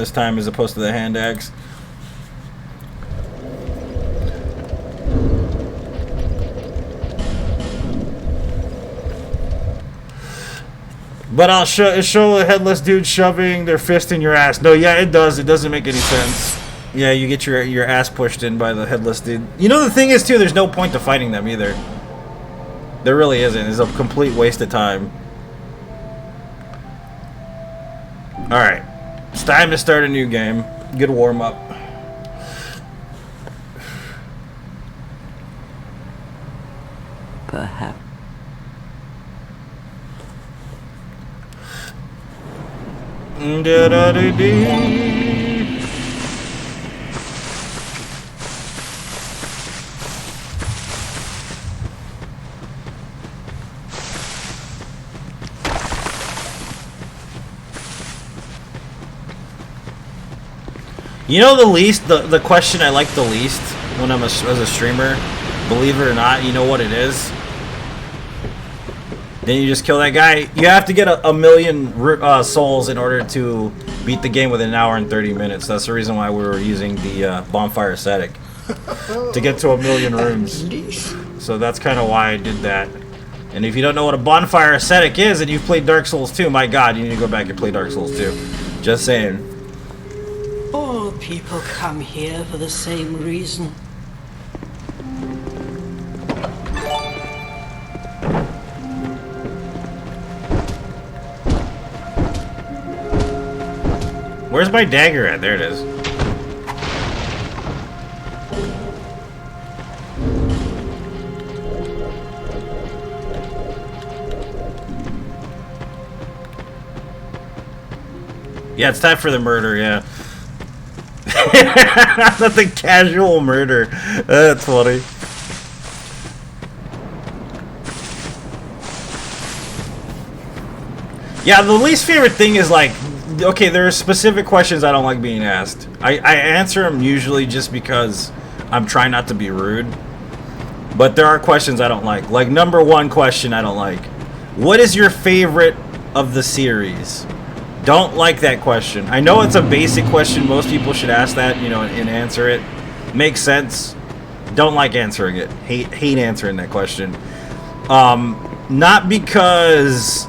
this time as opposed to the hand axe. But I'll show a headless dude shoving their fist in your ass. No, yeah, it does. It doesn't make any sense. Yeah, you get your ass pushed in by the headless dude. You know, the thing is, too, there's no point to fighting them either. There really isn't. It's a complete waste of time. Alright. It's time to start a new game. Good warm-up. Perhaps. Da-da-dee-dee. You know the question I like the least when I'm as a streamer, believe it or not, you know what it is? Then you just kill that guy. You have to get a million souls in order to beat the game within an hour and 30 minutes. That's the reason why we were using the bonfire ascetic to get to 1,000,000 rooms. So that's kind of why I did that. And if you don't know what a bonfire ascetic is and you've played Dark Souls 2, my god, you need to go back and play Dark Souls 2. Just saying. All people come here for the same reason. Where's my dagger at? There it is. Yeah, it's time for the murder, yeah. Not the casual murder. That's funny. Yeah, the least favorite thing is like, okay, there are specific questions I don't like being asked. I answer them usually just because I'm trying not to be rude. But there are questions I don't like. Like, number one question I don't like. What is your favorite of the series? Don't like that question. I know it's a basic question. Most people should ask that, you know, and answer it. Makes sense. Don't like answering it. Hate answering that question. Not because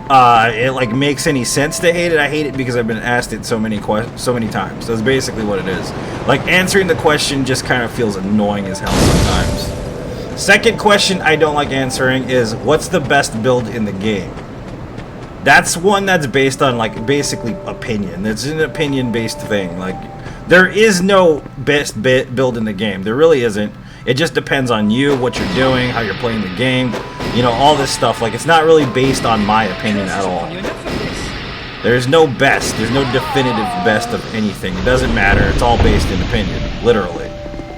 it like makes any sense to hate it. I hate it because I've been asked it so many times. That's basically what it is. Like, answering the question just kind of feels annoying as hell sometimes. Second question I don't like answering is, what's the best build in the game? That's one that's based on, like, basically opinion. It's an opinion-based thing. Like, there is no best build in the game. There really isn't. It just depends on you, what you're doing, how you're playing the game. You know, all this stuff. Like, it's not really based on my opinion at all. There's no best. There's no definitive best of anything. It doesn't matter. It's all based in opinion, literally.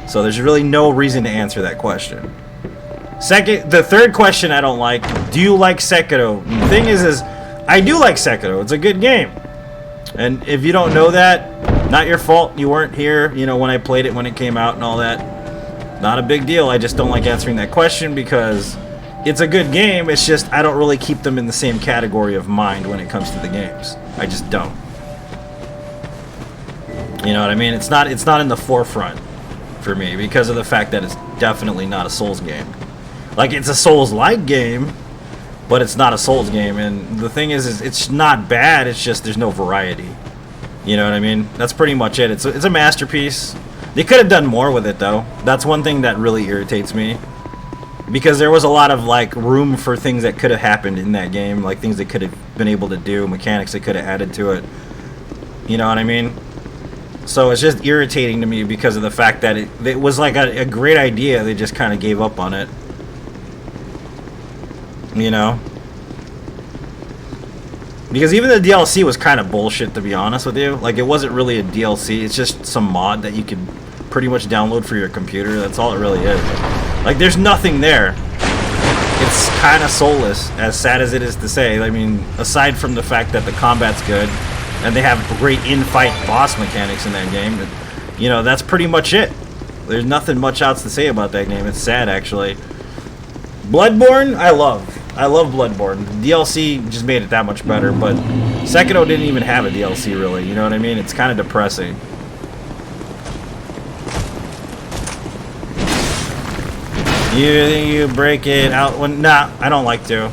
So there's really no reason to answer that question. The third question I don't like, do you like Sekiro? The thing is I do like Sekiro. It's a good game. And if you don't know that, not your fault. You weren't here, you know, when I played it when it came out and all that. Not a big deal. I just don't like answering that question because it's a good game. It's just I don't really keep them in the same category of mind when it comes to the games. I just don't. You know what I mean? It's not in the forefront for me because of the fact that it's definitely not a Souls game. Like, it's a Souls-like game, but it's not a Souls game. And the thing is it's not bad. It's just there's no variety. You know what I mean? That's pretty much it. It's a masterpiece. They could have done more with it, though. That's one thing that really irritates me. Because there was a lot of, like, room for things that could have happened in that game. Like, things they could have been able to do. Mechanics they could have added to it. You know what I mean? So it's just irritating to me because of the fact that it was, like, a great idea. They just kind of gave up on it. You know? Because even the DLC was kind of bullshit, to be honest with you. Like, it wasn't really a DLC. It's just some mod that you could pretty much download for your computer. That's all it really is. Like, there's nothing there. It's kind of soulless, as sad as it is to say. I mean, aside from the fact that the combat's good, and they have great in-fight boss mechanics in that game, you know, that's pretty much it. There's nothing much else to say about that game. It's sad, actually. Bloodborne, I love Bloodborne. DLC just made it that much better, but Sekiro didn't even have a DLC, really. You know what I mean? It's kind of depressing. You break it out when... Nah, I don't like to.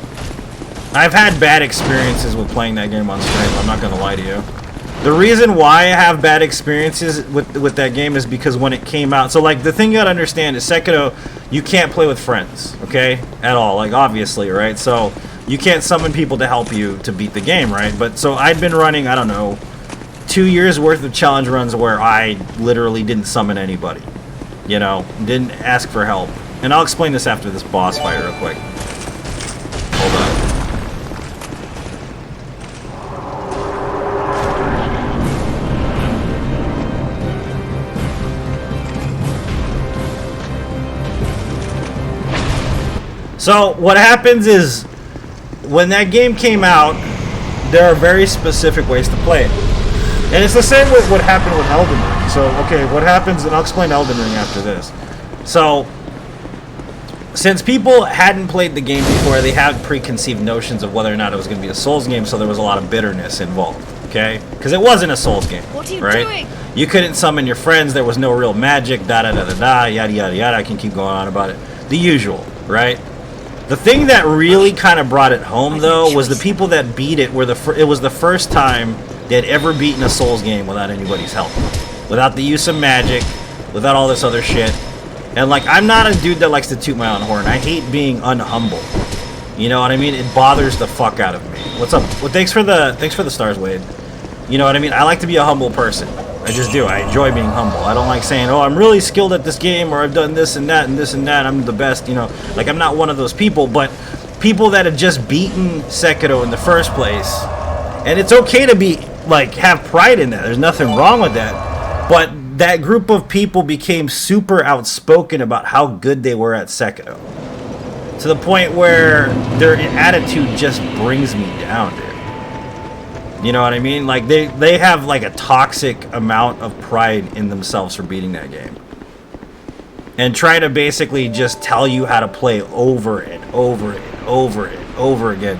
I've had bad experiences with playing that game on stream. I'm not going to lie to you. The reason why I have bad experiences with that game is because when it came out... So, like, the thing you gotta understand is Sekiro, you can't play with friends, okay? At all. Like, obviously, right? So, you can't summon people to help you to beat the game, right? But, so, I'd been running, I don't know, 2 years worth of challenge runs where I literally didn't summon anybody. You know? Didn't ask for help. And I'll explain this after this boss fight real quick. Hold on. So, what happens is, when that game came out, there are very specific ways to play it. And it's the same with what happened with Elden Ring. So, okay, what happens, and I'll explain Elden Ring after this. So, since people hadn't played the game before, they had preconceived notions of whether or not it was going to be a Souls game, so there was a lot of bitterness involved, okay? Because it wasn't a Souls game, What are you right? doing? You couldn't summon your friends, there was no real magic, da-da-da-da-da, yada-yada-yada, I can keep going on about it. The usual, right? The thing that really kind of brought it home, though, was the people that beat it were it was the first time they had ever beaten a Souls game without anybody's help. Without the use of magic, without all this other shit. And, like, I'm not a dude that likes to toot my own horn. I hate being unhumble. You know what I mean? It bothers the fuck out of me. What's up? Well, thanks for the stars, Wade. You know what I mean? I like to be a humble person. I just do. I enjoy being humble. I don't like saying, oh, I'm really skilled at this game, or I've done this and that and this and that. I'm the best, you know. Like, I'm not one of those people, but people that have just beaten Sekiro in the first place, and it's okay to be, like, have pride in that. There's nothing wrong with that. But that group of people became super outspoken about how good they were at Sekiro. To the point where their attitude just brings me down, dude. You know what I mean? Like, they have, like, a toxic amount of pride in themselves for beating that game. And try to basically just tell you how to play over and over and over and over again.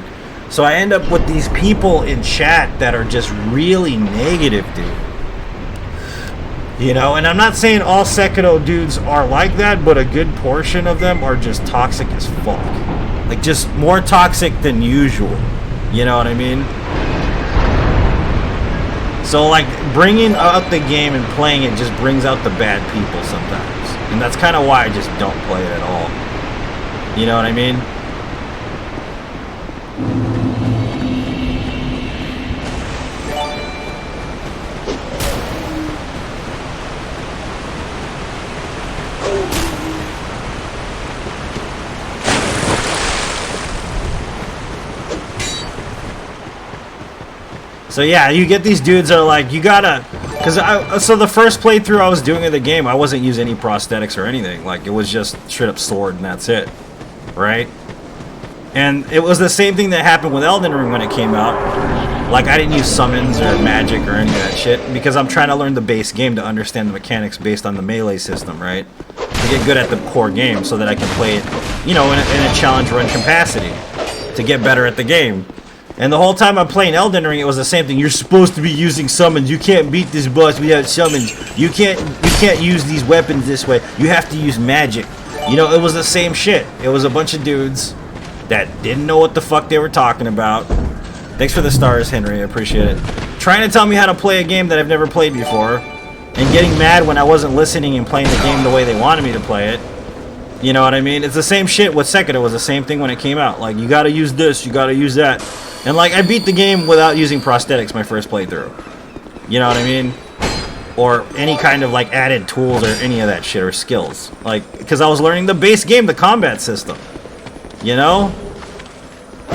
So I end up with these people in chat that are just really negative, dude. You know, and I'm not saying all Sekiro dudes are like that, but a good portion of them are just toxic as fuck. Like, just more toxic than usual. You know what I mean? So, like, bringing out the game and playing it just brings out the bad people sometimes. And that's kind of why I just don't play it at all. You know what I mean? So yeah, you get these dudes that are like, you gotta, so the first playthrough I was doing of the game, I wasn't using any prosthetics or anything. Like, it was just straight up sword and that's it, right? And it was the same thing that happened with Elden Ring when it came out. Like, I didn't use summons or magic or any of that shit because I'm trying to learn the base game to understand the mechanics based on the melee system, right? To get good at the core game so that I can play it, you know, in a challenge run capacity to get better at the game. And the whole time I'm playing Elden Ring, it was the same thing. You're supposed to be using summons. You can't beat this boss without summons. You can't use these weapons this way. You have to use magic. You know, it was the same shit. It was a bunch of dudes that didn't know what the fuck they were talking about. Thanks for the stars, Henry. I appreciate it. Trying to tell me how to play a game that I've never played before. And getting mad when I wasn't listening and playing the game the way they wanted me to play it. You know what I mean? It's the same shit with Sekiro. It was the same thing when it came out. Like, you gotta use this, you gotta use that. And, like, I beat the game without using prosthetics my first playthrough. You know what I mean? Or any kind of, like, added tools or any of that shit or skills. Like, because I was learning the base game, the combat system. You know?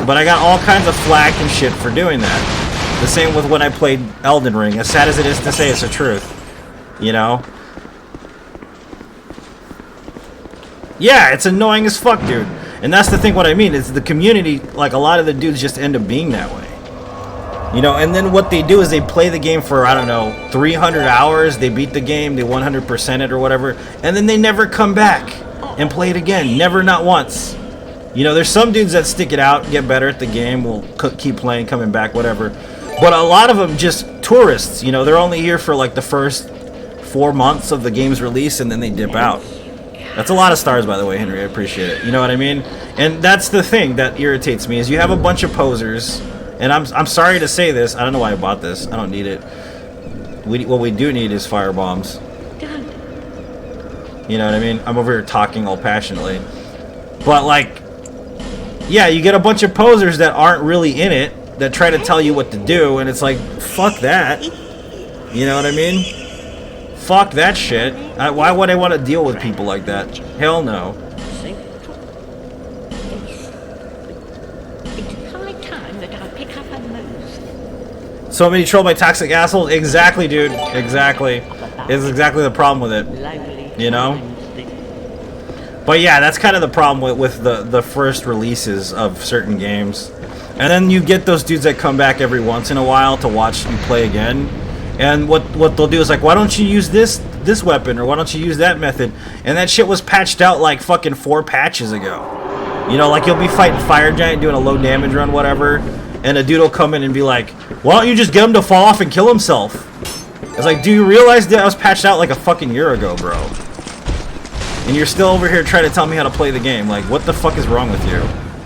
But I got all kinds of flack and shit for doing that. The same with when I played Elden Ring. As sad as it is to say, it's the truth. You know? Yeah, it's annoying as fuck, dude. And that's the thing, what I mean, is the community, like, a lot of the dudes just end up being that way. You know, and then what they do is they play the game for, I don't know, 300 hours, they beat the game, they 100% it or whatever, and then they never come back and play it again. Never, not once. You know, there's some dudes that stick it out, get better at the game, will keep playing, coming back, whatever. But a lot of them just tourists, you know, they're only here for like the first 4 months of the game's release and then they dip out. That's a lot of stars, by the way, Henry. I appreciate it. You know what I mean? And that's the thing that irritates me is you have a bunch of posers, and I'm sorry to say this. I don't know why I bought this. I don't need it. What we do need is fire bombs. You know what I mean? I'm over here talking all passionately. But like, yeah, you get a bunch of posers that aren't really in it, that try to tell you what to do, and it's like, fuck that. You know what I mean? Fuck that shit. Why would I want to deal with people like that? Hell no. So many trolled by toxic assholes? Exactly, dude. Exactly. It's exactly the problem with it. You know? But yeah, that's kind of the problem with the first releases of certain games. And then you get those dudes that come back every once in a while to watch you play again. And what they'll do is like, why don't you use this weapon, or why don't you use that method? And that shit was patched out like fucking 4 patches ago. You know, like you'll be fighting Fire Giant doing a low damage run, whatever, and a dude will come in and be like, why don't you just get him to fall off and kill himself? It's like, do you realize that I was patched out like a fucking year ago, bro? And you're still over here trying to tell me how to play the game. Like, what the fuck is wrong with you?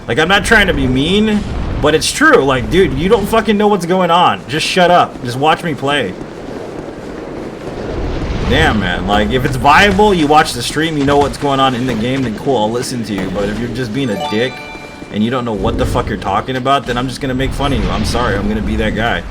Like, I'm not trying to be mean, but it's true. Like, dude, you don't fucking know what's going on. Just shut up. Just watch me play. Damn, man. Like, if it's viable, you watch the stream, you know what's going on in the game, then cool, I'll listen to you. But if you're just being a dick and you don't know what the fuck you're talking about, then I'm just gonna make fun of you. I'm sorry. I'm gonna be that guy.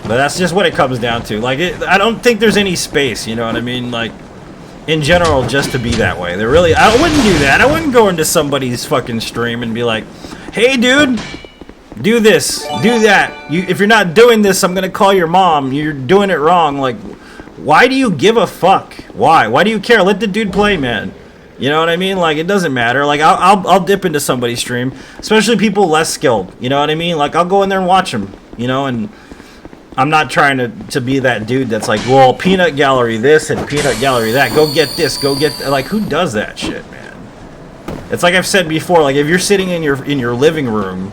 But that's just what it comes down to. Like, I don't think there's any space, you know what I mean? Like, in general, just to be that way. I wouldn't do that. I wouldn't go into somebody's fucking stream and be like, hey, dude, do this, do that. If you're not doing this, I'm gonna call your mom. You're doing it wrong. Like, why do you give a fuck? Why? Why do you care? Let the dude play, man. You know what I mean? Like, it doesn't matter. Like, I'll dip into somebody's stream, especially people less skilled. You know what I mean? Like, I'll go in there and watch them, you know, and I'm not trying to be that dude that's like, well, peanut gallery this and peanut gallery that. Go get this. Go get like, who does that shit, man? It's like I've said before. Like, if you're sitting in your living room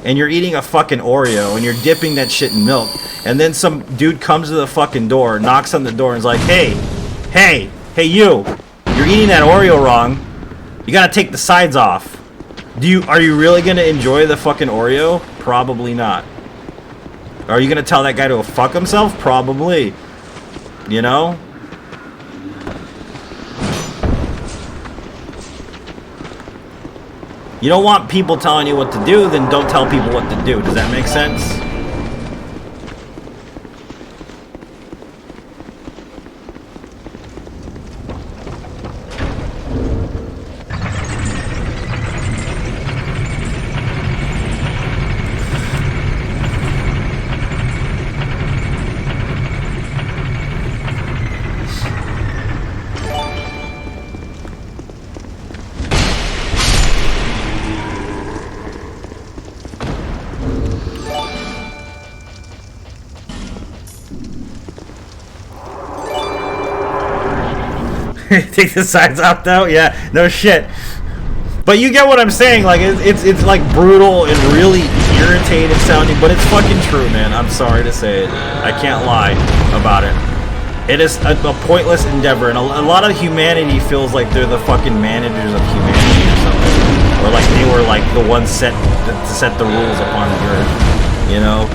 and you're eating a fucking Oreo and you're dipping that shit in milk, and then some dude comes to the fucking door, knocks on the door, and is like, hey, you, you're eating that Oreo wrong. You gotta take the sides off. Are you really gonna enjoy the fucking Oreo? Probably not. Are you gonna tell that guy to fuck himself? Probably. You know? You don't want people telling you what to do, then don't tell people what to do. Does that make sense? Take the sides off though? Yeah, no shit. But you get what I'm saying, like it's like brutal and really irritating sounding, but it's fucking true, man. I'm sorry to say it. I can't lie about it. It is a pointless endeavor, and a lot of humanity feels like they're the fucking managers of humanity or something. Or like they were like the ones set to set the rules upon the earth, you know?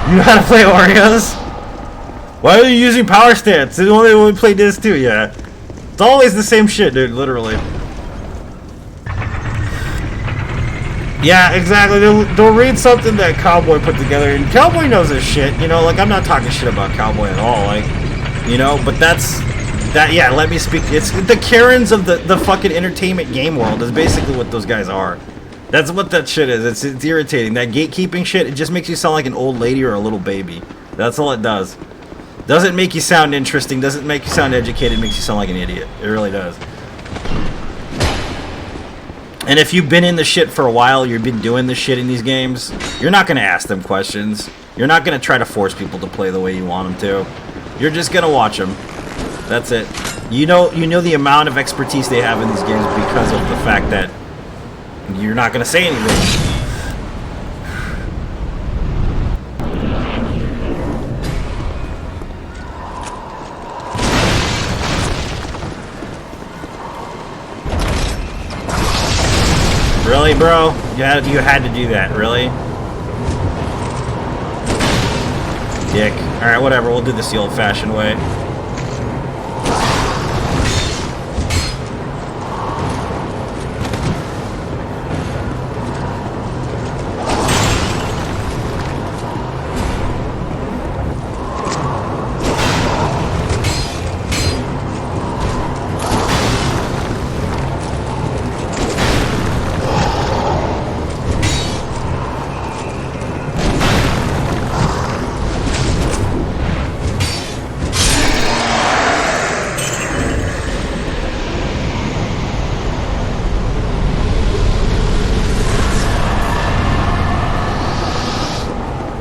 You know how to play Oreos? Why are you using power stance? The only way we played this too, yeah. It's always the same shit, dude, literally. Yeah, exactly. They'll read something that Cowboy put together, and Cowboy knows his shit. You know, like I'm not talking shit about Cowboy at all. Like, you know, but that's that. Yeah, let me speak. It's the Karens of the fucking entertainment game world is basically what those guys are. That's what that shit is. It's irritating. That gatekeeping shit. It just makes you sound like an old lady or a little baby. That's all it does. Doesn't make you sound interesting. Doesn't make you sound educated. Makes you sound like an idiot. It really does. And if you've been in the shit for a while, you've been doing the shit in these games, you're not going to ask them questions. You're not going to try to force people to play the way you want them to. You're just going to watch them. That's it. You know the amount of expertise they have in these games because of the fact that you're not going to say anything. Really, bro? You had to do that, really? Dick. Alright, whatever. We'll do this the old-fashioned way.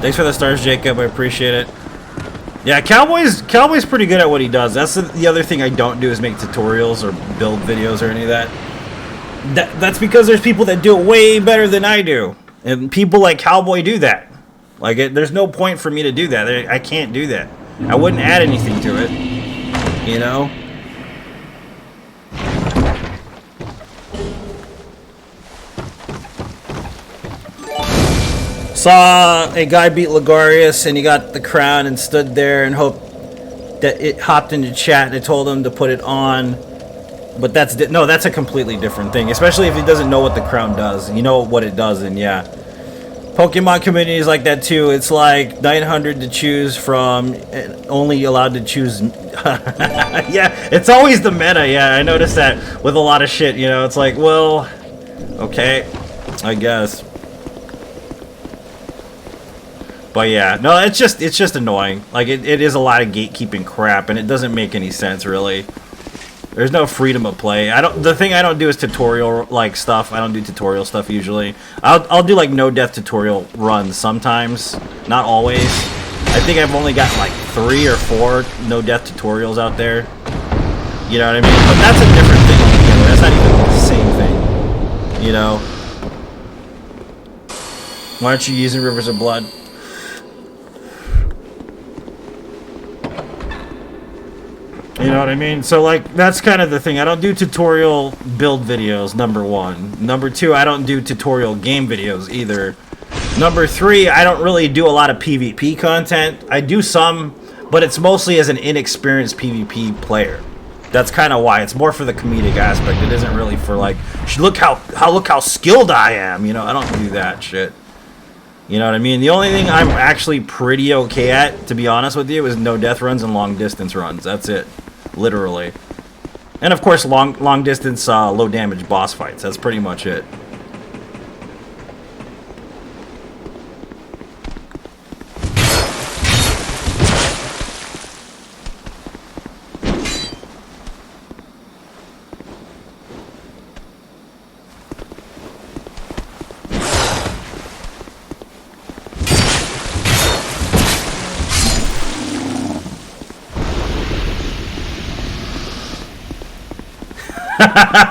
Thanks for the stars, Jacob. I appreciate it. Yeah, Cowboy's pretty good at what he does. That's the other thing I don't do is make tutorials or build videos or any of that. That's because there's people that do it way better than I do. And people like Cowboy do that. Like, there's no point for me to do that. I can't do that. I wouldn't add anything to it. You know? Saw a guy beat Ligarius and he got the crown and stood there and hoped that it hopped into chat and it told him to put it on. But that's a completely different thing, especially if he doesn't know what the crown does. You know what it does, and yeah. Pokemon community is like that too. It's like 900 to choose from, only allowed to choose. Yeah, it's always the meta. Yeah, I noticed that with a lot of shit. You know, it's like, well, okay, I guess. But yeah, no, it's just annoying. Like it is a lot of gatekeeping crap, and it doesn't make any sense really. There's no freedom of play. The thing I don't do is tutorial like stuff. I don't do tutorial stuff usually. I'll do like no death tutorial runs sometimes, not always. I think I've only got like 3 or 4 no death tutorials out there. You know what I mean? But that's a different thing altogether. That's not even the same thing. You know? Why aren't you using Rivers of Blood? You know what I mean? So, like, that's kind of the thing. I don't do tutorial build videos, number 1. Number 2, I don't do tutorial game videos either. Number 3, I don't really do a lot of PvP content. I do some, but it's mostly as an inexperienced PvP player. That's kind of why. It's more for the comedic aspect. It isn't really for, like, look how skilled I am. You know, I don't do that shit. You know what I mean? The only thing I'm actually pretty okay at, to be honest with you, is no death runs and long distance runs. That's it. Literally. And of course long distance low damage boss fights. That's pretty much it.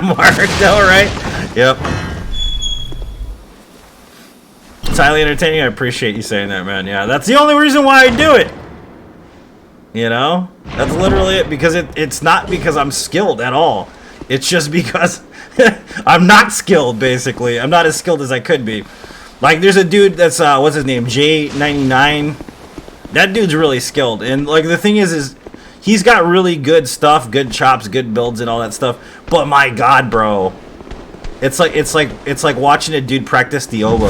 Mark, no, right? Yep. It's highly entertaining. I appreciate you saying that, man. Yeah, that's the only reason why I do it. You know? That's literally it. Because it's not because I'm skilled at all. It's just because I'm not skilled, basically. I'm not as skilled as I could be. Like, there's a dude that's, what's his name? J99. That dude's really skilled. And, like, the thing is he's got really good stuff, good chops, good builds, and all that stuff. But my God, bro, It's like watching a dude practice the oboe.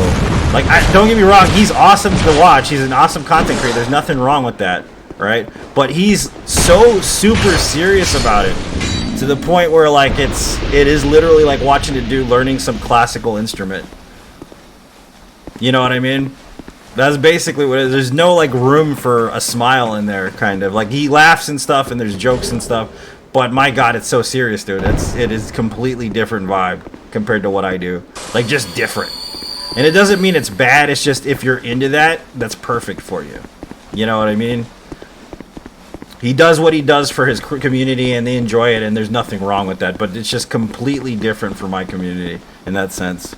Like, don't get me wrong, he's awesome to watch. He's an awesome content creator. There's nothing wrong with that, right? But he's so super serious about it to the point where like it is literally like watching a dude learning some classical instrument. You know what I mean? That's basically what it is. There's no like room for a smile in there, kind of. Like, he laughs and stuff and there's jokes and stuff, but my god, it's so serious, dude. It is completely different vibe compared to what I do. Like, just different. And it doesn't mean it's bad, it's just if you're into that, that's perfect for you. You know what I mean? He does what he does for his community and they enjoy it, and there's nothing wrong with that, but it's just completely different for my community in that sense.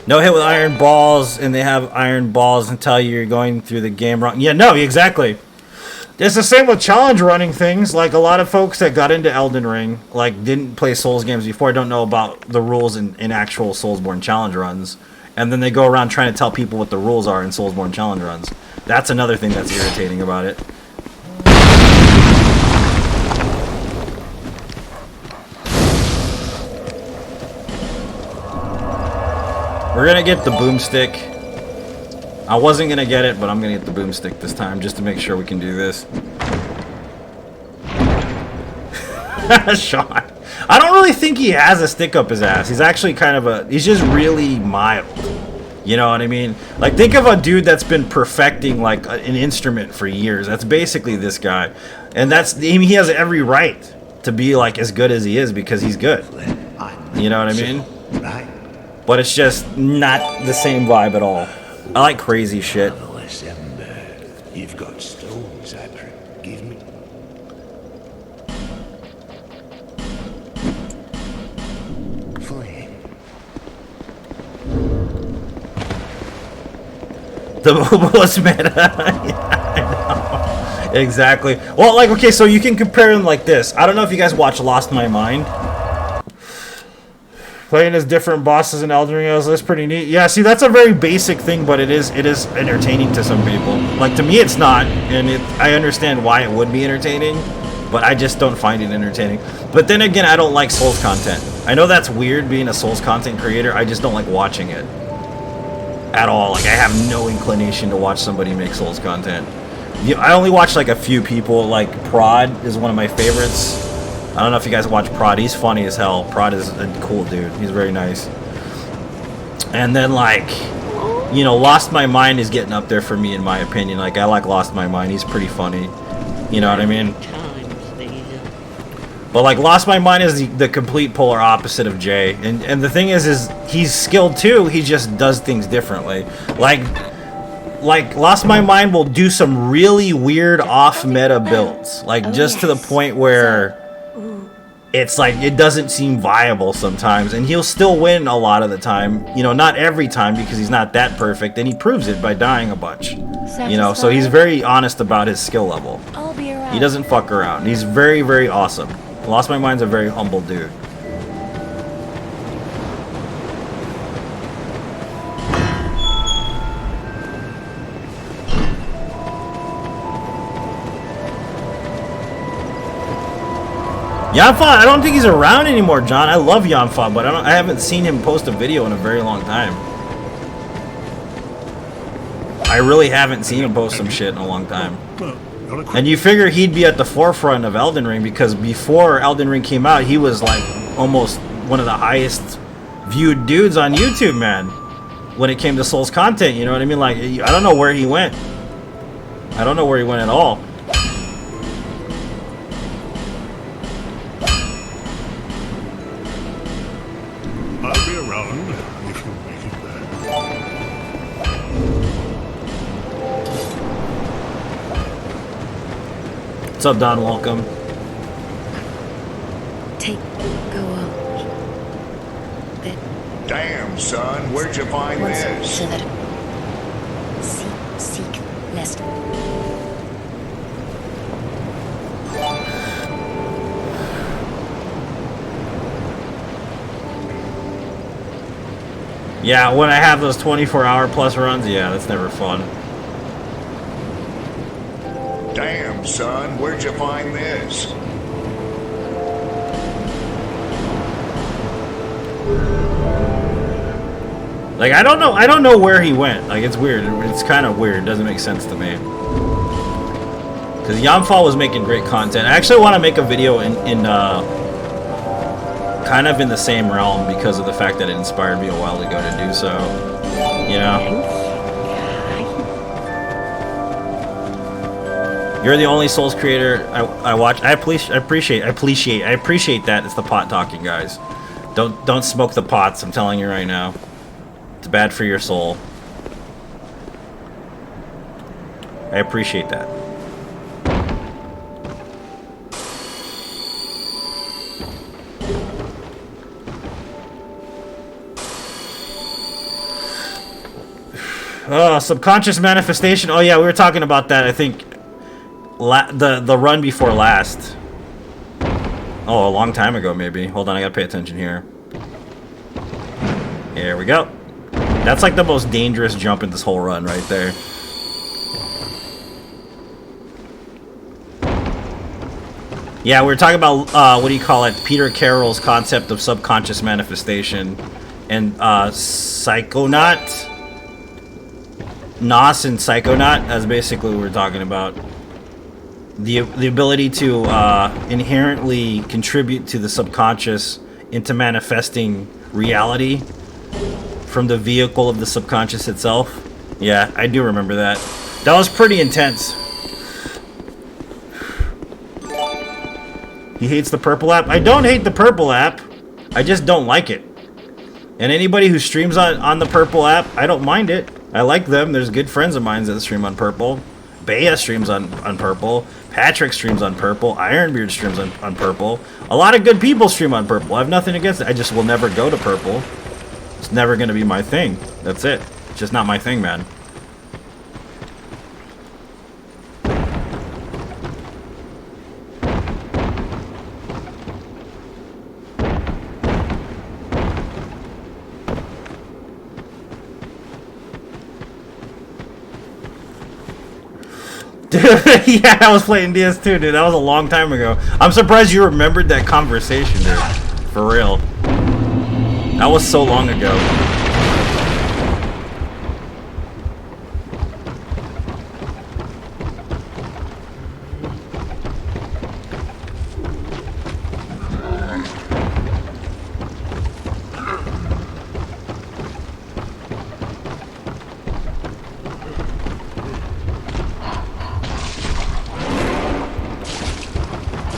No hit with iron balls, and they have iron balls and tell you you're going through the game wrong. Yeah, no, exactly. It's the same with challenge running things. Like, a lot of folks that got into Elden Ring, like, didn't play Souls games before, don't know about the rules in actual Soulsborne challenge runs. And then they go around trying to tell people what the rules are in Soulsborne challenge runs. That's another thing that's irritating about it. We're gonna get the boomstick. I wasn't gonna get it, but I'm gonna get the boomstick this time just to make sure we can do this. Sean. I don't really think he has a stick up his ass. He's actually kind of he's just really mild. You know what I mean? Like, think of a dude that's been perfecting like an instrument for years. That's basically this guy. And he has every right to be like as good as he is because he's good. You know what I mean? Right. But it's just not the same vibe at all. I like crazy shit. You've got stones, I give me. The Mobile's meta. Yeah, I know. Exactly. Well, like, okay, so you can compare them like this. I don't know if you guys watch Lost My Mind. Playing as different bosses in Elden Ring, that's pretty neat. Yeah, see, that's a very basic thing, but it is entertaining to some people. Like, to me, it's not, and I understand why it would be entertaining, but I just don't find it entertaining. But then again, I don't like Souls content. I know that's weird being a Souls content creator. I just don't like watching it at all. Like, I have no inclination to watch somebody make Souls content. I only watch like a few people. Like, Prod is one of my favorites. I don't know if you guys watch Prod. He's funny as hell. Prod is a cool dude. He's very nice. And then, like, you know, Lost My Mind is getting up there for me, in my opinion. Like, I like Lost My Mind. He's pretty funny. You know what I mean? But, like, Lost My Mind is the complete polar opposite of Jay. And the thing is he's skilled too. He just does things differently. Like Lost My Mind will do some really weird off-meta builds. Like, just to the point where it's like, it doesn't seem viable sometimes, and he'll still win a lot of the time. You know, not every time, because he's not that perfect, and he proves it by dying a bunch. You know, so he's very honest about his skill level. I'll be around. He doesn't fuck around. He's very, very awesome. Lost My Mind's a very humble dude. Yanfa, I don't think he's around anymore, John. I love Yanfa, but I haven't seen him post a video in a very long time. I really haven't seen him post some shit in a long time. And you figure he'd be at the forefront of Elden Ring, because before Elden Ring came out, he was like almost one of the highest viewed dudes on YouTube, man. When it came to Souls content, you know what I mean? Like, I don't know where he went. I don't know where he went at all. I'll be around if you make it back. What's up, Don? Welcome. Go up. Damn, son, where'd you find this? Seek lest. Yeah, when I have those 24-hour plus runs, yeah, that's never fun. Damn, son, where'd you find this? Like, I don't know where he went. Like, it's weird. It's kind of weird. It doesn't make sense to me. Because Yamfall was making great content. I actually want to make a video in kind of in the same realm because of the fact that it inspired me a while ago to do so. You know? You're the only Souls creator I watch. I appreciate that. It's the pot talking, guys. Don't smoke the pots. I'm telling you right now. It's bad for your soul. I appreciate that. Oh, subconscious manifestation. Oh yeah, we were talking about that. I think the run before last. Oh, a long time ago maybe. Hold on, I gotta pay attention here. Here we go. That's like the most dangerous jump in this whole run right there. Yeah, we were talking about what do you call it? Peter Carroll's concept of subconscious manifestation, and Psychonaut. Nos and Psychonaut, that's basically what we're talking about. The ability to inherently contribute to the subconscious into manifesting reality from the vehicle of the subconscious itself. Yeah, I do remember that. That was pretty intense. He hates the purple app. I don't hate the purple app. I just don't like it. And anybody who streams on the purple app, I don't mind it. I like them. There's good friends of mine that stream on purple. Bea streams on purple. Patrick streams on purple. Ironbeard streams on purple. A lot of good people stream on purple. I have nothing against it. I just will never go to purple. It's never going to be my thing. That's it. It's just not my thing, man. Dude, yeah, I was playing DS2, dude. That was a long time ago. I'm surprised you remembered that conversation, dude. For real. That was so long ago.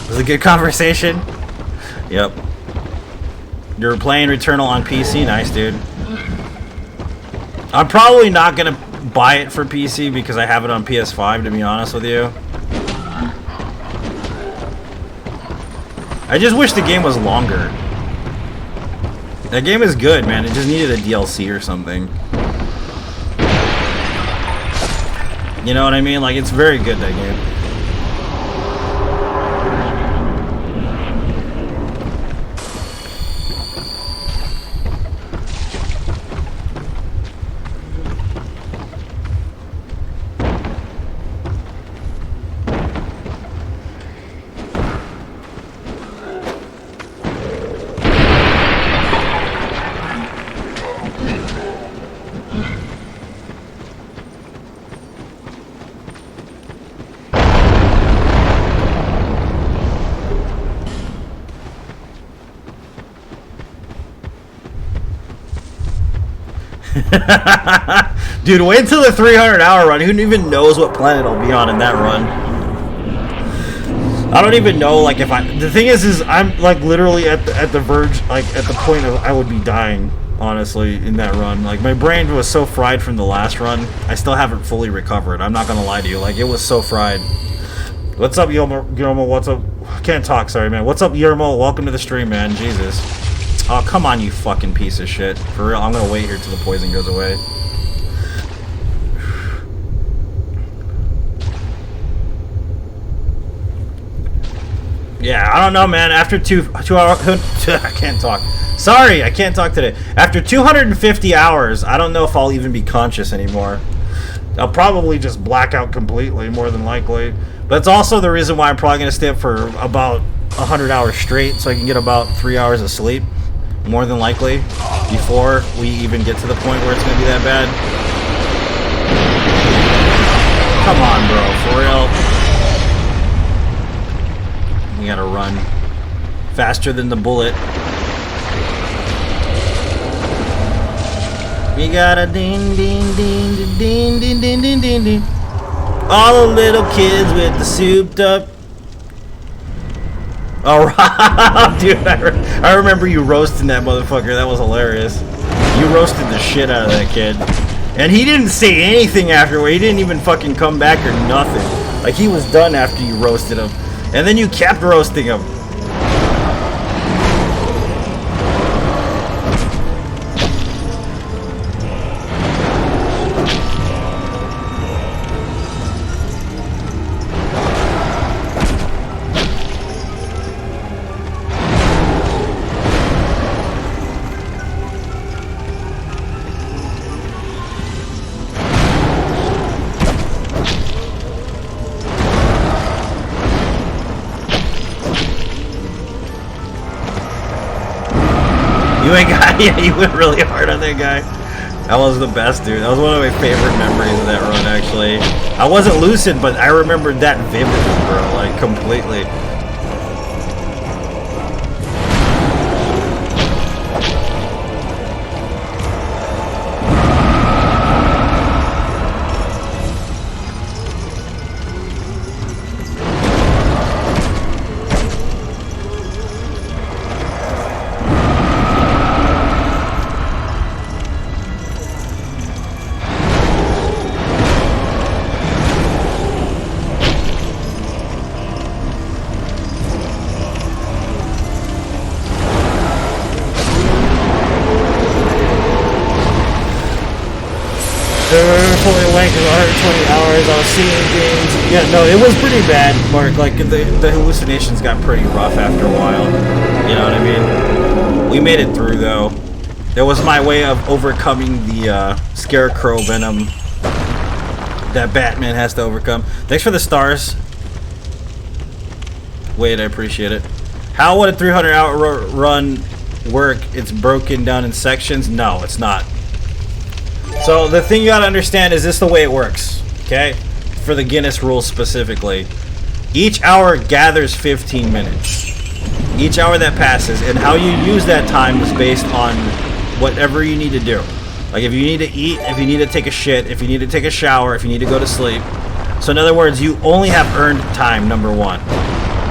Was it a good conversation? Yep. You're playing Returnal on PC? Nice, dude. I'm probably not gonna buy it for PC because I have it on PS5, to be honest with you. I just wish the game was longer. That game is good, man. It just needed a DLC or something. You know what I mean? Like, it's very good, that game. Dude, wait till the 300-hour run. Who even knows what planet I'll be on in that run? I don't even know, like, if I... The thing is I'm, like, literally at the verge, like, at the point of I would be dying, honestly, in that run. Like, my brain was so fried from the last run. I still haven't fully recovered. I'm not gonna lie to you. Like, it was so fried. What's up, Yermo? What's up? Can't talk, sorry, man. What's up, Yermo? Welcome to the stream, man. Jesus. Oh, come on, you fucking piece of shit. For real, I'm gonna wait here till the poison goes away. Yeah, I don't know, man. After two hours... I can't talk. Sorry, I can't talk today. After 250 hours, I don't know if I'll even be conscious anymore. I'll probably just black out completely, more than likely. But that's also the reason why I'm probably going to stay up for about 100 hours straight, so I can get about 3 hours of sleep. more than likely, before we even get to the point where it's gonna be that bad. Come on, bro, for real. We gotta run faster than the bullet. We gotta ding ding ding ding ding ding ding ding ding. All the little kids with the souped up. Alright, dude, I remember you roasting that motherfucker. That was hilarious. You roasted the shit out of that kid. And he didn't say anything afterward. He didn't even fucking come back or nothing. Like, he was done after you roasted him. And then you kept roasting him. Yeah, you went really hard on that guy. That was the best, dude. That was one of my favorite memories of that run, actually. I wasn't lucid, but I remembered that vividly, bro. Like, completely. Fully length of 120 hours. I was seeing things. Yeah, no, it was pretty bad, Mark. Like, the hallucinations got pretty rough after a while. You know what I mean? We made it through, though. That was my way of overcoming the scarecrow venom that Batman has to overcome. Thanks for the stars. Wait, I appreciate it. How would a 300-hour run work? It's broken down in sections? No, it's not. So the thing you gotta understand is this the way it works, okay? For the Guinness rules specifically. Each hour gathers 15 minutes. Each hour that passes, and how you use that time is based on whatever you need to do. Like if you need to eat, if you need to take a shit, if you need to take a shower, if you need to go to sleep. So in other words, you only have earned time, number one.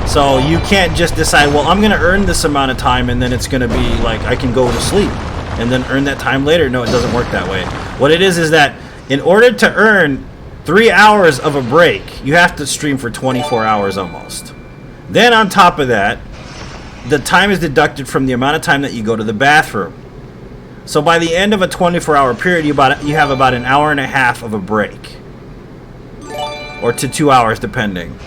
So you can't just decide, well, I'm gonna earn this amount of time and then it's gonna be like I can go to sleep and then earn that time later. No, it doesn't work that way. What it is that in order to earn 3 hours of a break, you have to stream for 24 hours almost. Then on top of that, the time is deducted from the amount of time that you go to the bathroom. So by the end of a 24-hour period, you have about an hour and a half of a break. Or to 2 hours, depending.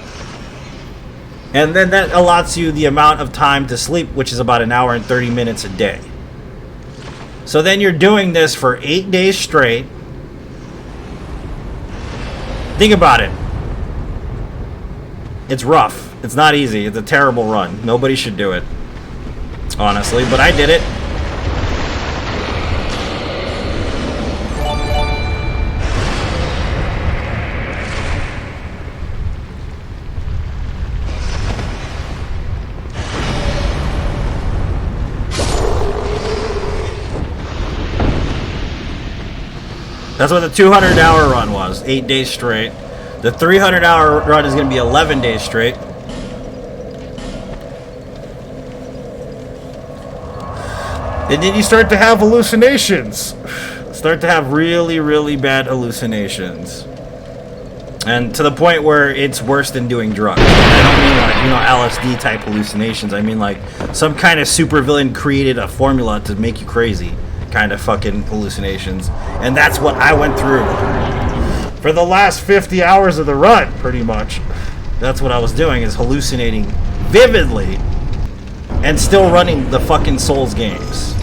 And then that allots you the amount of time to sleep, which is about an hour and 30 minutes a day. So then you're doing this for 8 days straight. Think about it. It's rough. It's not easy. It's a terrible run. Nobody should do it, honestly, but I did it. That's what the 200-hour run was, 8 days straight. The 300-hour run is going to be 11 days straight. And then you start to have hallucinations. Start to have really, really bad hallucinations. And to the point where it's worse than doing drugs. I don't mean like, you know, LSD type hallucinations. I mean like some kind of supervillain created a formula to make you crazy kind of fucking hallucinations. And that's what I went through for the last 50 hours of the run, pretty much. That's what I was doing, is hallucinating vividly and still running the fucking Souls games.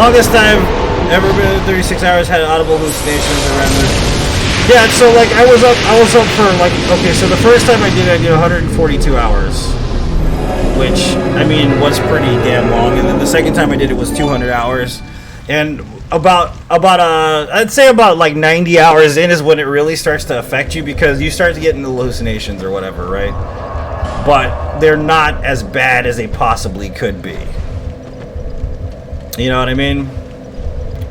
longest I've ever been in 36 hours had audible hallucinations around the... Yeah, so like I was up for like, okay, so the first time I did 142 hours, which I mean was pretty damn long, and then the second time I did it was 200 hours, and I'd say about like 90 hours in is when it really starts to affect you, because you start to get into hallucinations or whatever, right? But they're not as bad as they possibly could be. You know what I mean?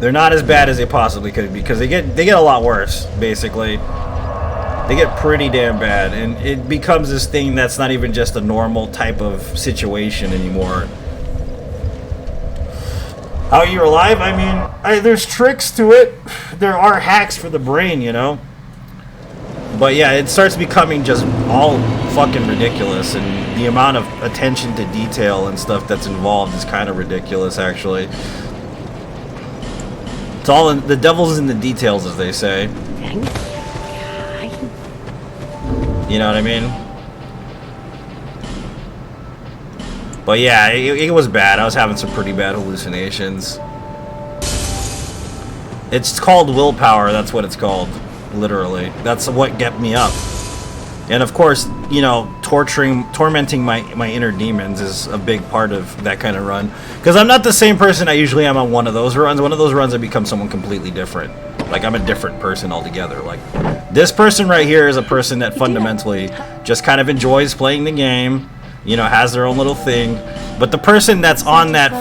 They're not as bad as they possibly could be, because they get a lot worse, basically. They get pretty damn bad, and it becomes this thing that's not even just a normal type of situation anymore. How you're alive? I mean, there's tricks to it. There are hacks for the brain, you know? But yeah, it starts becoming just all fucking ridiculous, and the amount of attention to detail and stuff that's involved is kind of ridiculous, actually. It's all in, the devil's in the details, as they say. You know what I mean? But yeah, it was bad. I was having some pretty bad hallucinations. It's called willpower. That's what it's called. Literally. That's what kept me up. And of course, you know, tormenting my inner demons is a big part of that kind of run. Because I'm not the same person I usually am on one of those runs. One of those runs I become someone completely different. Like, I'm a different person altogether. Like, this person right here is a person that fundamentally just kind of enjoys playing the game. You know, has their own little thing. But the person that's on that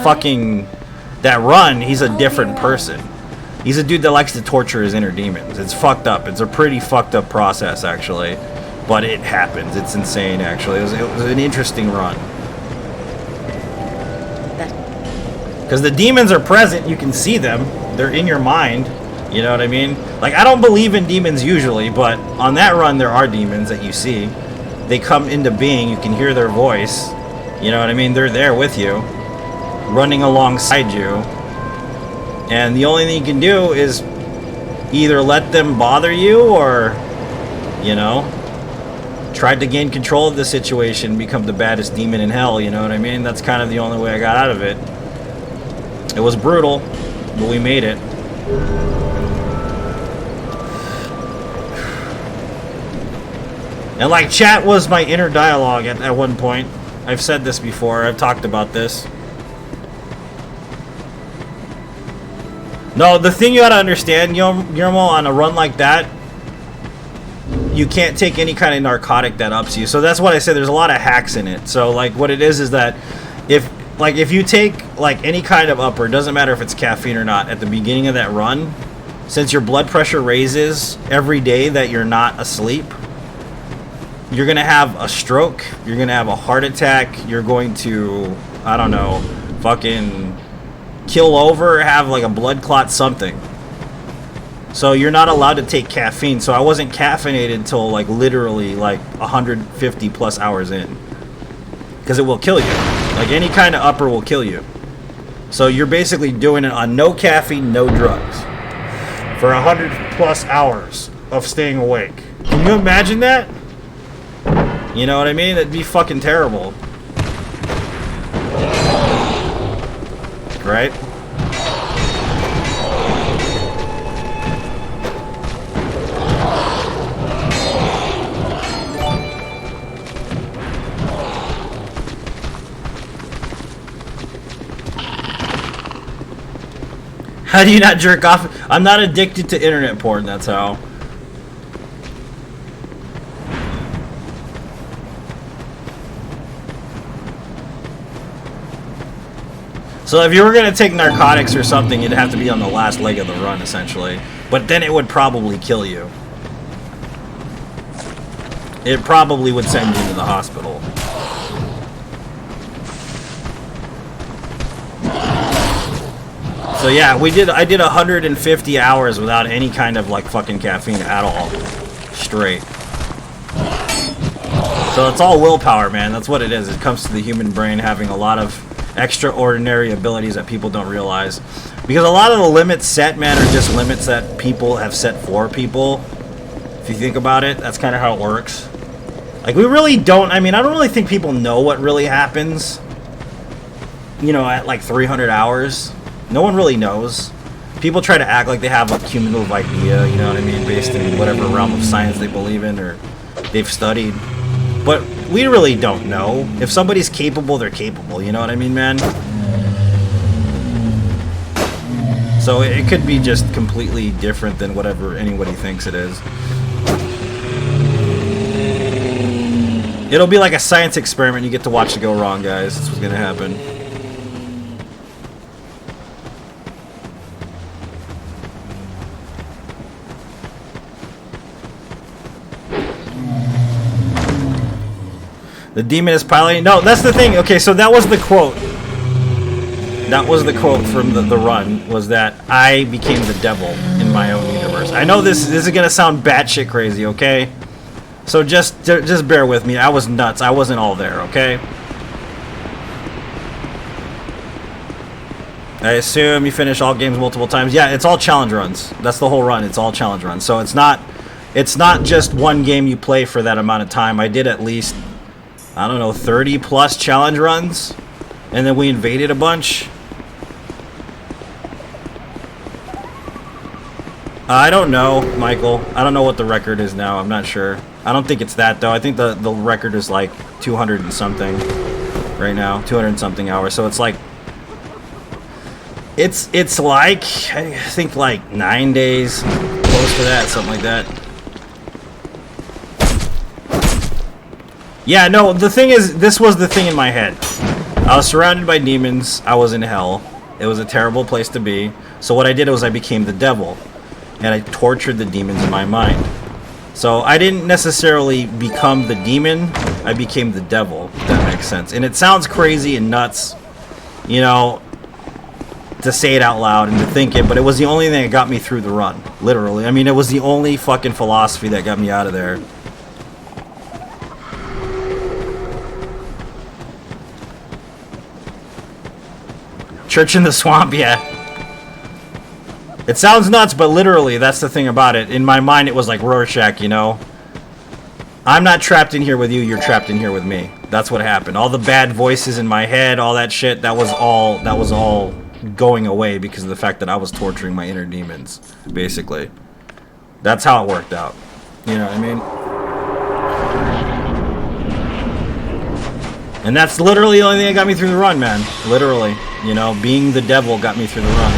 run, he's a different person. He's a dude that likes to torture his inner demons. It's fucked up. It's a pretty fucked up process, actually. But it happens. It's insane, actually. It was an interesting run. Because the demons are present. You can see them. They're in your mind. You know what I mean? Like, I don't believe in demons usually, but on that run, there are demons that you see. They come into being. You can hear their voice. You know what I mean? They're there with you, running alongside you. And the only thing you can do is either let them bother you or, you know, try to gain control of the situation, become the baddest demon in hell. You know what I mean? That's kind of the only way I got out of it. It was brutal, but we made it. And like, chat was my inner dialogue at one point. I've said this before. I've talked about this. No, the thing you gotta understand, Guillermo, on a run like that, you can't take any kind of narcotic that ups you. So that's what I said. There's a lot of hacks in it. So like, what it is that if you take like any kind of upper, doesn't matter if it's caffeine or not, at the beginning of that run, since your blood pressure raises every day that you're not asleep, you're gonna have a stroke, you're gonna have a heart attack, you're going to, I don't know, fucking kill over, have like a blood clot, something. So you're not allowed to take caffeine. So I wasn't caffeinated until like literally like 150 plus hours in, because it will kill you. Like, any kind of upper will kill you. So you're basically doing it on no caffeine, no drugs for 100 plus hours of staying awake. Can you imagine that? You know what I mean? It'd be fucking terrible. Right? How do you not jerk off? I'm not addicted to internet porn, that's how. So if you were going to take narcotics or something, you'd have to be on the last leg of the run, essentially. But then it would probably kill you. It probably would send you to the hospital. So yeah, I did 150 hours without any kind of like fucking caffeine at all. Straight. So it's all willpower, man. That's what it is. It comes to the human brain having a lot of extraordinary abilities that people don't realize. Because a lot of the limits set, man, are just limits that people have set for people. If you think about it, that's kind of how it works. Like, we really don't, I mean, I don't really think people know what really happens, you know, at like 300 hours. No one really knows. People try to act like they have a cumulative idea, you know what I mean, based in whatever realm of science they believe in or they've studied. But we really don't know. If somebody's capable, they're capable, you know what I mean, man? So it could be just completely different than whatever anybody thinks it is. It'll be like a science experiment you get to watch it go wrong, guys. That's what's gonna happen. The demon is piloting. No, that's the thing. Okay, so that was the quote. That was the quote from the run, was that I became the devil in my own universe. I know this is gonna sound batshit crazy, okay? So just bear with me. I was nuts. I wasn't all there, okay? I assume you finish all games multiple times. Yeah, it's all challenge runs. That's the whole run. It's all challenge runs. So it's not just one game you play for that amount of time. I did at least, I don't know, 30 plus challenge runs, and then we invaded a bunch. I don't know, Michael. I don't know what the record is now. I'm not sure. I don't think it's that, though. I think the record is like 200 and something right now. 200 and something hours. So it's like... It's like, I think like 9 days. Close to that, something like that. Yeah, no, the thing is, this was the thing in my head. I was surrounded by demons. I was in hell. It was a terrible place to be. So what I did was I became the devil. And I tortured the demons in my mind. So I didn't necessarily become the demon. I became the devil, if that makes sense. And it sounds crazy and nuts, you know, to say it out loud and to think it, but it was the only thing that got me through the run. Literally. I mean, it was the only fucking philosophy that got me out of there. Church in the Swamp, yeah. It sounds nuts, but literally, that's the thing about it. In my mind, it was like Rorschach, you know? I'm not trapped in here with you, you're trapped in here with me. That's what happened. All the bad voices in my head, all that shit, that was all going away because of the fact that I was torturing my inner demons, basically. That's how it worked out. You know what I mean? And that's literally the only thing that got me through the run, man. Literally. You know, being the devil got me through the run.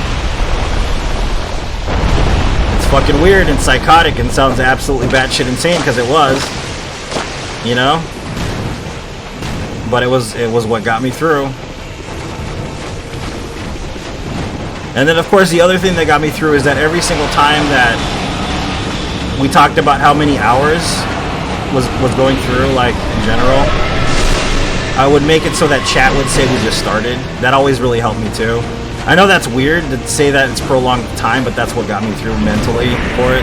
Fucking weird and psychotic and sounds absolutely batshit insane because it was, you know, but it was what got me through. And then of course the other thing that got me through is that every single time that we talked about how many hours was going through, like in general, I would make it so that chat would say we just started. That always really helped me too. I know that's weird to say that it's prolonged time, but that's what got me through mentally for it.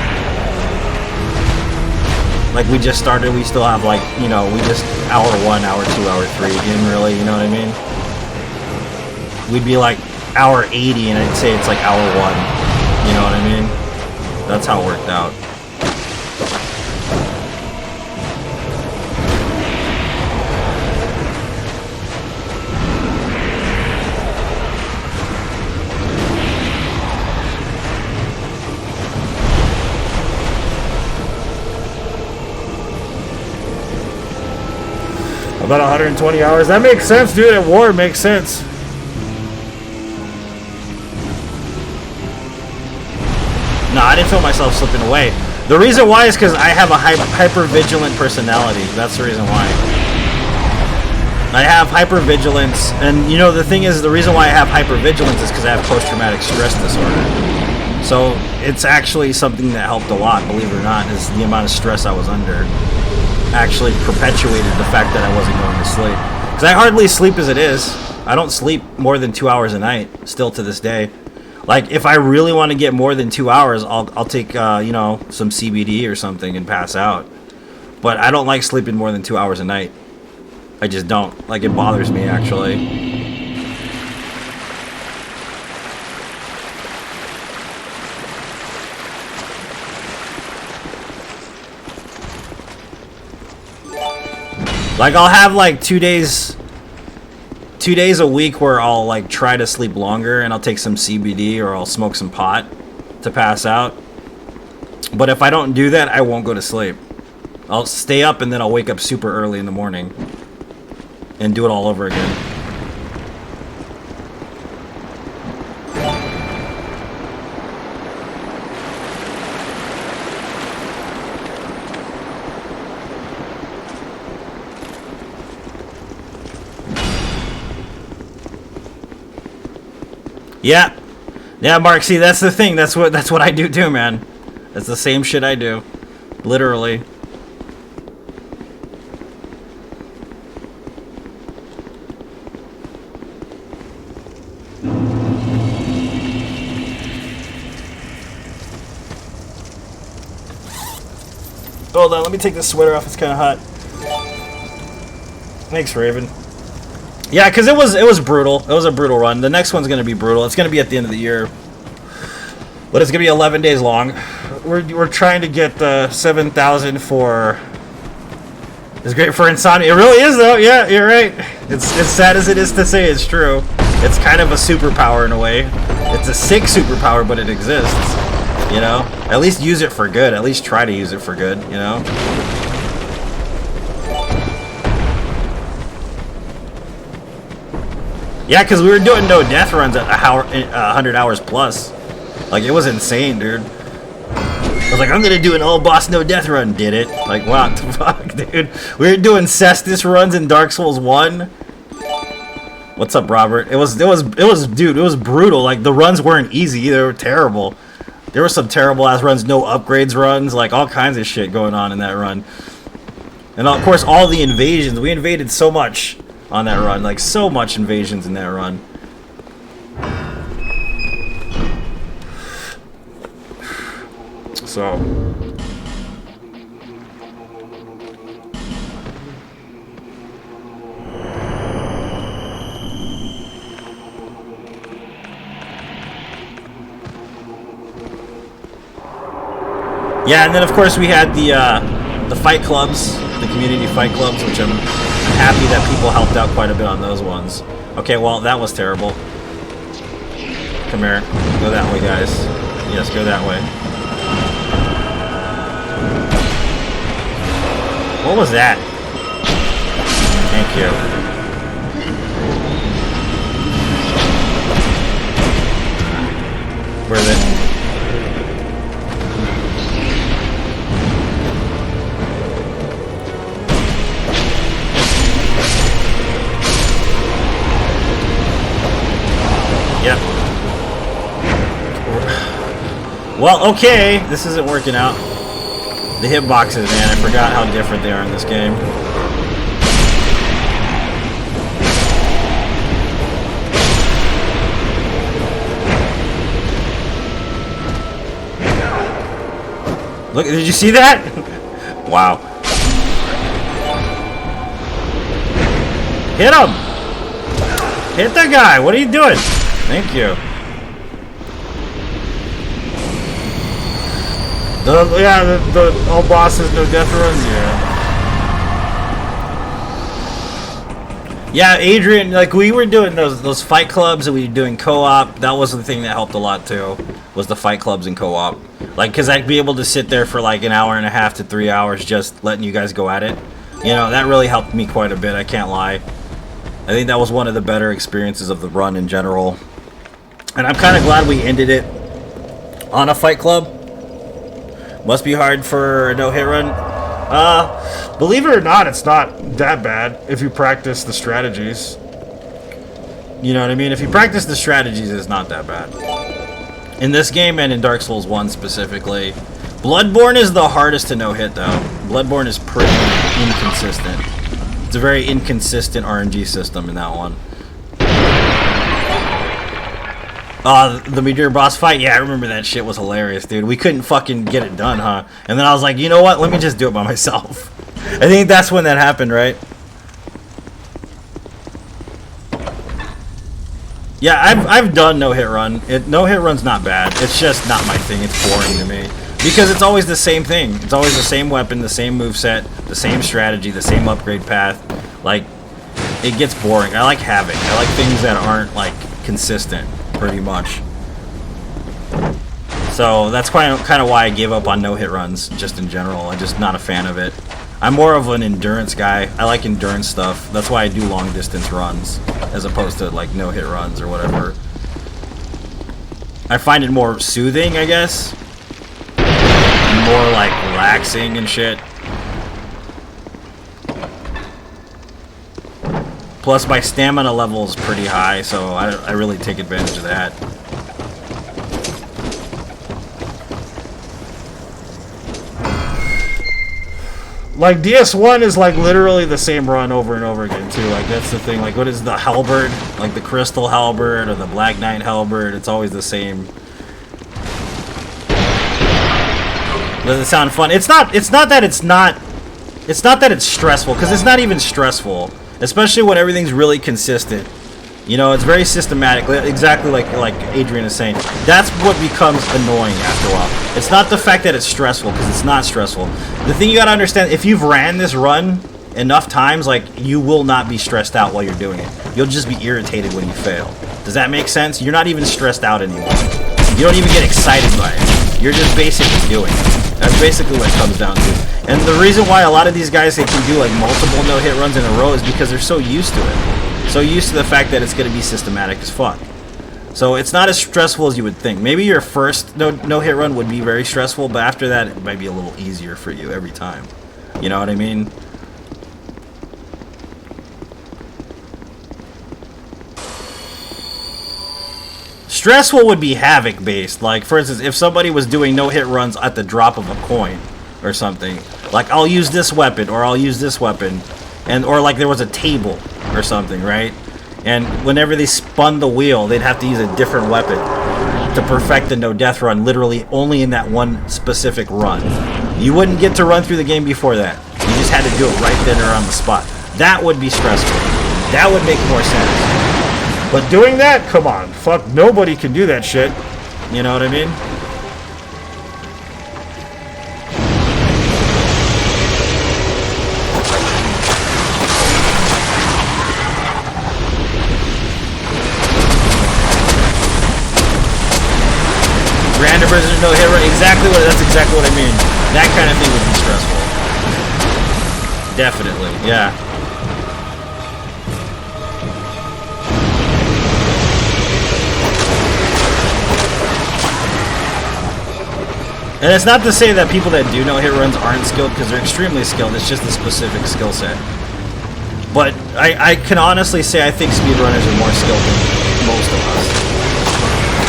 Like, we just started, we still have, like, you know, we just hour 1, hour 2, hour 3 in, really, you know what I mean? We'd be like hour 80, and I'd say it's like hour 1, you know what I mean? That's how it worked out. About 120 hours. That makes sense, dude. At war, it makes sense. No, I didn't feel myself slipping away. The reason why is because I have a hyper-vigilant personality. That's the reason why. I have hypervigilance, and you know, the thing is, the reason why I have hypervigilance is because I have post-traumatic stress disorder. So it's actually something that helped a lot, believe it or not, is the amount of stress I was under actually perpetuated the fact that I wasn't going to sleep. Because I hardly sleep as it is. I don't sleep more than 2 hours a night, still to this day. Like, if I really want to get more than 2 hours, I'll take, you know, some CBD or something and pass out. But I don't like sleeping more than 2 hours a night. I just don't. Like, it bothers me, actually. Like, I'll have like 2 days 2 days a week where I'll like try to sleep longer and I'll take some CBD or I'll smoke some pot to pass out. But if I don't do that, I won't go to sleep. I'll stay up and then I'll wake up super early in the morning and do it all over again. Yeah. Yeah, Mark, see, that's the thing. That's what I do too, man. That's the same shit I do. Literally. Hold on, let me take this sweater off. It's kind of hot. Thanks, Raven. Yeah, because it was brutal. It was a brutal run. The next one's going to be brutal. It's going to be at the end of the year. But it's going to be 11 days long. We're trying to get the 7,000 for... It's great for insomnia. It really is, though. Yeah, you're right. It's as sad as it is to say, it's true. It's kind of a superpower in a way. It's a sick superpower, but it exists. You know? At least use it for good. At least try to use it for good, you know? Yeah, because we were doing no death runs at 100 hours plus. Like, it was insane, dude. I was like, I'm gonna do an all boss no death run. Did it? Like, what the fuck, dude? We were doing Cestus runs in Dark Souls 1. What's up, Robert? It was, dude, it was brutal. Like, the runs weren't easy. They were terrible. There were some terrible ass runs, no upgrades runs, like all kinds of shit going on in that run. And of course, all the invasions. We invaded so much on that run, like so much invasions in that run. So yeah, and then of course we had the fight clubs, the community fight clubs, which I'm happy that people helped out quite a bit on those ones. Okay, well, that was terrible. Come here. Go that way, guys. Yes, go that way. What was that? Thank you. Where is it? Yep. Well, okay. This isn't working out. The hitboxes, man. I forgot how different they are in this game. Look, did you see that? Wow. Hit him! Hit the guy! What are you doing? Thank you. Yeah, the all bosses, no death runs, yeah. Yeah, Adrian, like we were doing those fight clubs and we were doing co-op. That was the thing that helped a lot too, was the fight clubs and co-op. Like, cause I'd be able to sit there for like an hour and a half to 3 hours just letting you guys go at it. You know, that really helped me quite a bit, I can't lie. I think that was one of the better experiences of the run in general. And I'm kind of glad we ended it on a fight club. Must be hard for a no-hit run. Believe it or not, it's not that bad if you practice the strategies. You know what I mean? If you practice the strategies, it's not that bad. In this game and in Dark Souls 1 specifically. Bloodborne is the hardest to no-hit, though. Bloodborne is pretty inconsistent. It's a very inconsistent RNG system in that one. The Meteor boss fight? Yeah, I remember that shit was hilarious, dude. We couldn't fucking get it done, huh? And then I was like, you know what? Let me just do it by myself. I think that's when that happened, right? Yeah, I've done no-hit run. No-hit run's not bad. It's just not my thing. It's boring to me. Because it's always the same thing. It's always the same weapon, the same moveset, the same strategy, the same upgrade path. Like, it gets boring. I like havoc. I like things that aren't like consistent, pretty much. So that's kind of why I gave up on no-hit runs, just in general. I'm just not a fan of it. I'm more of an endurance guy. I like endurance stuff. That's why I do long-distance runs, as opposed to like no-hit runs or whatever. I find it more soothing, I guess. More like relaxing and shit. Plus, my stamina level is pretty high, so I really take advantage of that. Like, DS1 is like literally the same run over and over again, too. Like, that's the thing. Like, what is the halberd? Like, the crystal halberd or the black knight halberd? It's always the same. Does it sound fun? It's not that it's stressful, because it's not even stressful. Especially when everything's really consistent. You know, it's very systematic, exactly like Adrian is saying. That's what becomes annoying after a while. It's not the fact that it's stressful, because it's not stressful. The thing you gotta understand, if you've ran this run enough times, like, you will not be stressed out while you're doing it. You'll just be irritated when you fail. Does that make sense? You're not even stressed out anymore. You don't even get excited by it. You're just basically doing it. That's basically what it comes down to. And the reason why a lot of these guys, they can do like multiple no-hit runs in a row is because they're so used to it. So used to the fact that it's going to be systematic as fuck. So it's not as stressful as you would think. Maybe your first no-hit run would be very stressful, but after that it might be a little easier for you every time. You know what I mean? Stressful would be havoc based. Like, for instance, if somebody was doing no-hit runs at the drop of a coin or something, like, I'll use this weapon or I'll use this weapon, and or like there was a table or something, right? And whenever they spun the wheel, they'd have to use a different weapon to perfect the no-death run, literally only in that one specific run. You wouldn't get to run through the game before that. You just had to do it right then or on the spot. That would be stressful. That would make more sense. But doing that, come on, fuck, nobody can do that shit. You know what I mean? Random versus no hit run, that's exactly what I mean. That kind of thing would be stressful. Definitely, yeah. And it's not to say that people that do no-hit runs aren't skilled, because they're extremely skilled. It's just a specific skill set. But I can honestly say I think speedrunners are more skilled than most of us.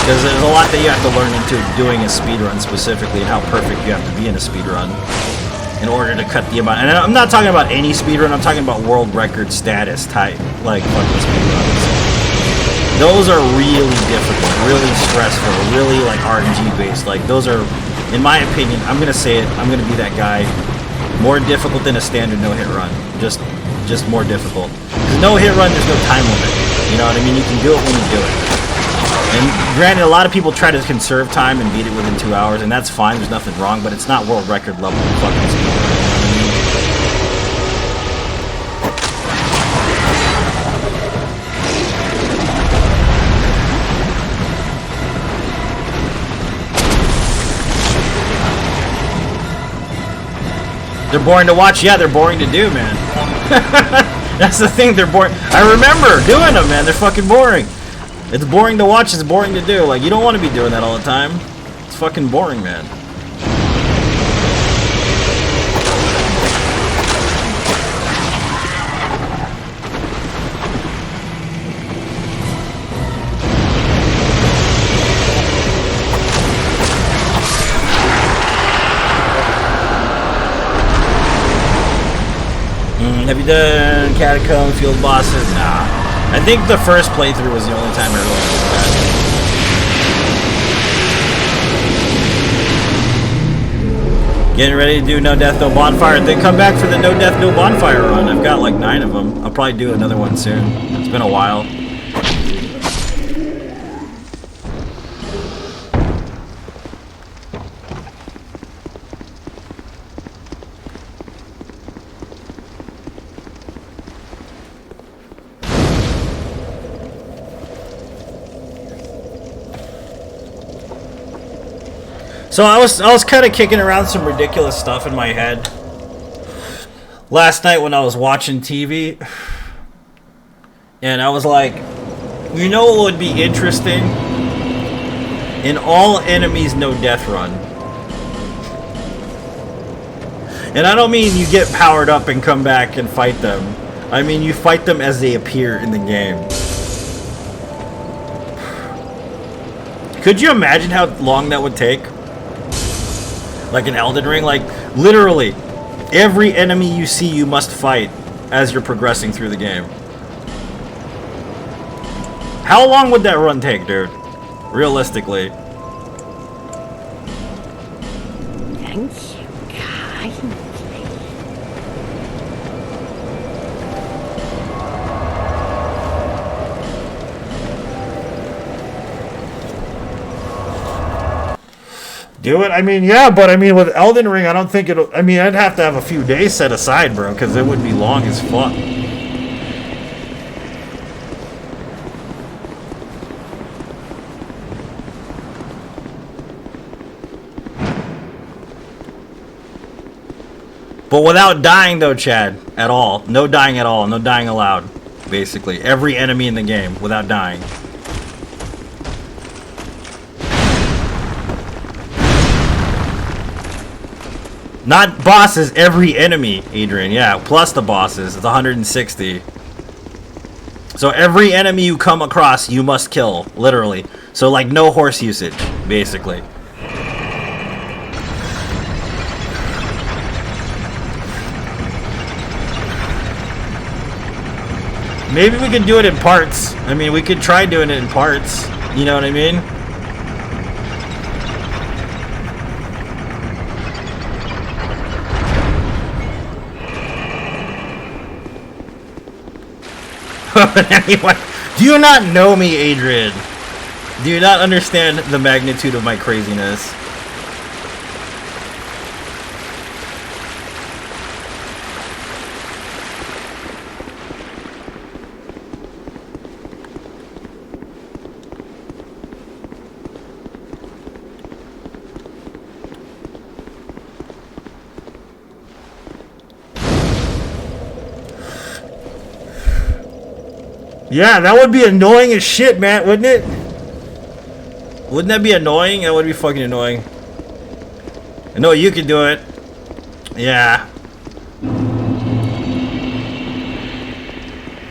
Because there's a lot that you have to learn into doing a speedrun specifically, and how perfect you have to be in a speedrun in order to cut the amount. And I'm not talking about any speedrun, I'm talking about world record status type, like, fucking speedruns. Those are really difficult, really stressful, really, like, RNG based. Like, those are, in my opinion, I'm gonna say it, I'm gonna be that guy, more difficult than a standard no-hit run. Just more difficult. Because no-hit run, there's no time limit. You know what I mean? You can do it when you do it. And granted, a lot of people try to conserve time and beat it within 2 hours, and that's fine, there's nothing wrong, but it's not world record level fucking speed. You know what I mean? They're boring to watch. Yeah, they're boring to do, man. That's the thing, they're boring. I remember doing them, man. They're fucking boring. It's boring to watch, it's boring to do. Like, you don't want to be doing that all the time. It's fucking boring, man. Have you done Catacomb, Field Bosses? Nah. I think the first playthrough was the only time I really did that. Getting ready to do No Death, No Bonfire. Then come back for the No Death, No Bonfire run. I've got like 9 of them. I'll probably do another one soon. It's been a while. So I was kind of kicking around some ridiculous stuff in my head last night when I was watching TV, and I was like, you know what would be interesting? In all enemies, no death run. And I don't mean you get powered up and come back and fight them. I mean you fight them as they appear in the game. Could you imagine how long that would take? Like an Elden Ring? Like, literally, every enemy you see you must fight as you're progressing through the game. How long would that run take, dude? Realistically. Thank you kindly. Do it? I mean, yeah, but I mean, with Elden Ring, I don't think it'll... I mean, I'd have to have a few days set aside, bro, because it would be long as fuck. But without dying, though, Chad, at all. No dying at all. No dying allowed, basically. Every enemy in the game, without dying. Not bosses, every enemy, Adrian. Yeah, plus the bosses. It's 160. So every enemy you come across, you must kill, literally. So, like, no horse usage, basically. Maybe we could do it in parts. I mean, we could try doing it in parts. You know what I mean? Anyway, do you not know me, Adrian? Do you not understand the magnitude of my craziness? Yeah, that would be annoying as shit, man, wouldn't it? Wouldn't that be annoying? That would be fucking annoying. I know you can do it. Yeah.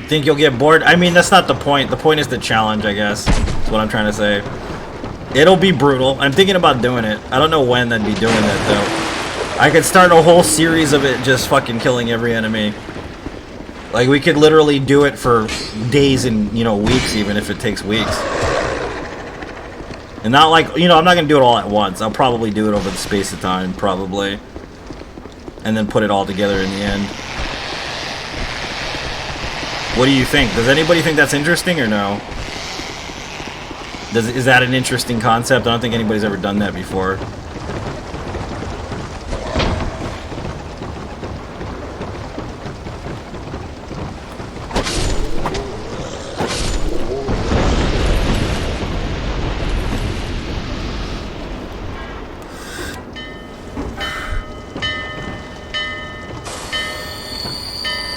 Think you'll get bored? I mean, that's not the point. The point is the challenge, I guess. That's what I'm trying to say. It'll be brutal. I'm thinking about doing it. I don't know when I'd be doing it, though. I could start a whole series of it just fucking killing every enemy. Like, we could literally do it for days and, you know, weeks, even if it takes weeks. And not like, you know, I'm not going to do it all at once. I'll probably do it over the space of time, probably. And then put it all together in the end. What do you think? Does anybody think that's interesting or no? Is that an interesting concept? I don't think anybody's ever done that before.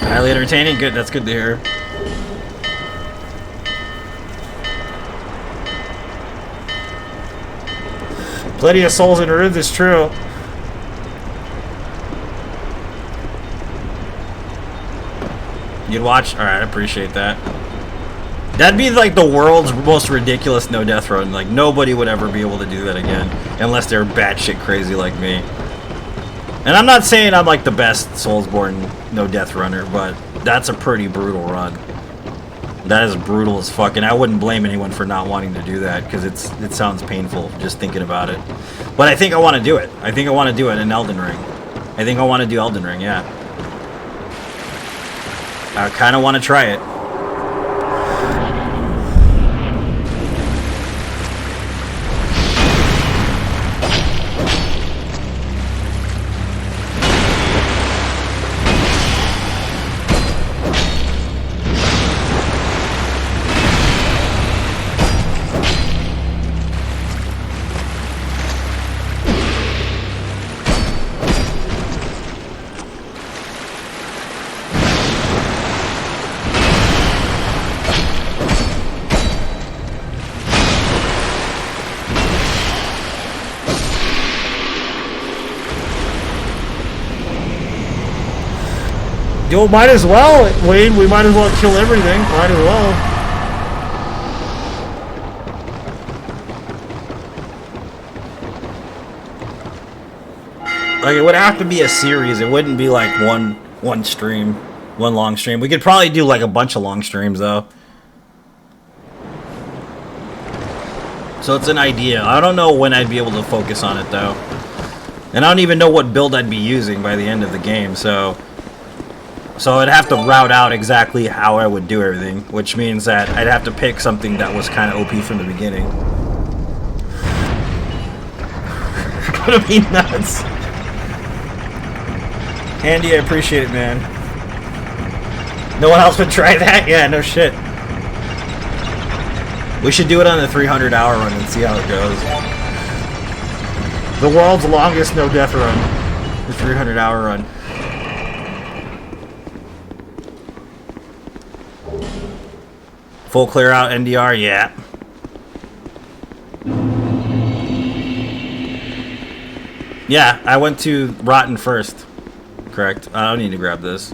Highly entertaining. Good. That's good to hear. Plenty of souls and runes is true. You'd watch? Alright, I appreciate that. That'd be like the world's most ridiculous no death run. Like, nobody would ever be able to do that again. Unless they're batshit crazy like me. And I'm not saying I'm like the best Soulsborne no death runner, but that's a pretty brutal run. That is brutal as fuck, and I wouldn't blame anyone for not wanting to do that, because it sounds painful just thinking about it. But I think I want to do it. I think I want to do it in Elden Ring. I think I want to do Elden Ring, yeah. I kind of want to try it. Yo, might as well, Wayne. We might as well kill everything. Might as well. Like, it would have to be a series. It wouldn't be like one stream, one long stream. We could probably do like a bunch of long streams though. So it's an idea. I don't know when I'd be able to focus on it though. And I don't even know what build I'd be using by the end of the game, so I'd have to route out exactly how I would do everything, which means that I'd have to pick something that was kind of OP from the beginning. It's gonna be nuts. Andy, I appreciate it, man. No one else would try that? Yeah, no shit. We should do it on the 300-hour run and see how it goes. The world's longest no-death run. The 300-hour run. Full clear out NDR, yeah. Yeah, I went to Rotten first. Correct. I don't need to grab this.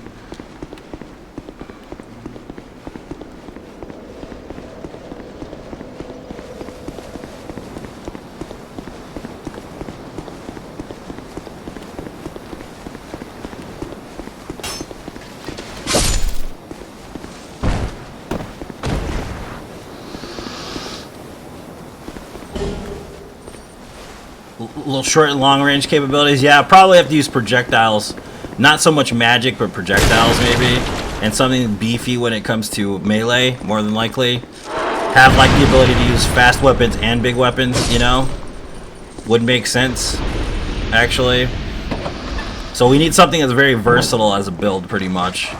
Little short and long range capabilities. Yeah, probably have to use projectiles. Not so much magic, but projectiles maybe. And something beefy when it comes to melee, more than likely. Have like the ability to use fast weapons and big weapons, you know? Would make sense, actually. So we need something that's very versatile as a build, pretty much.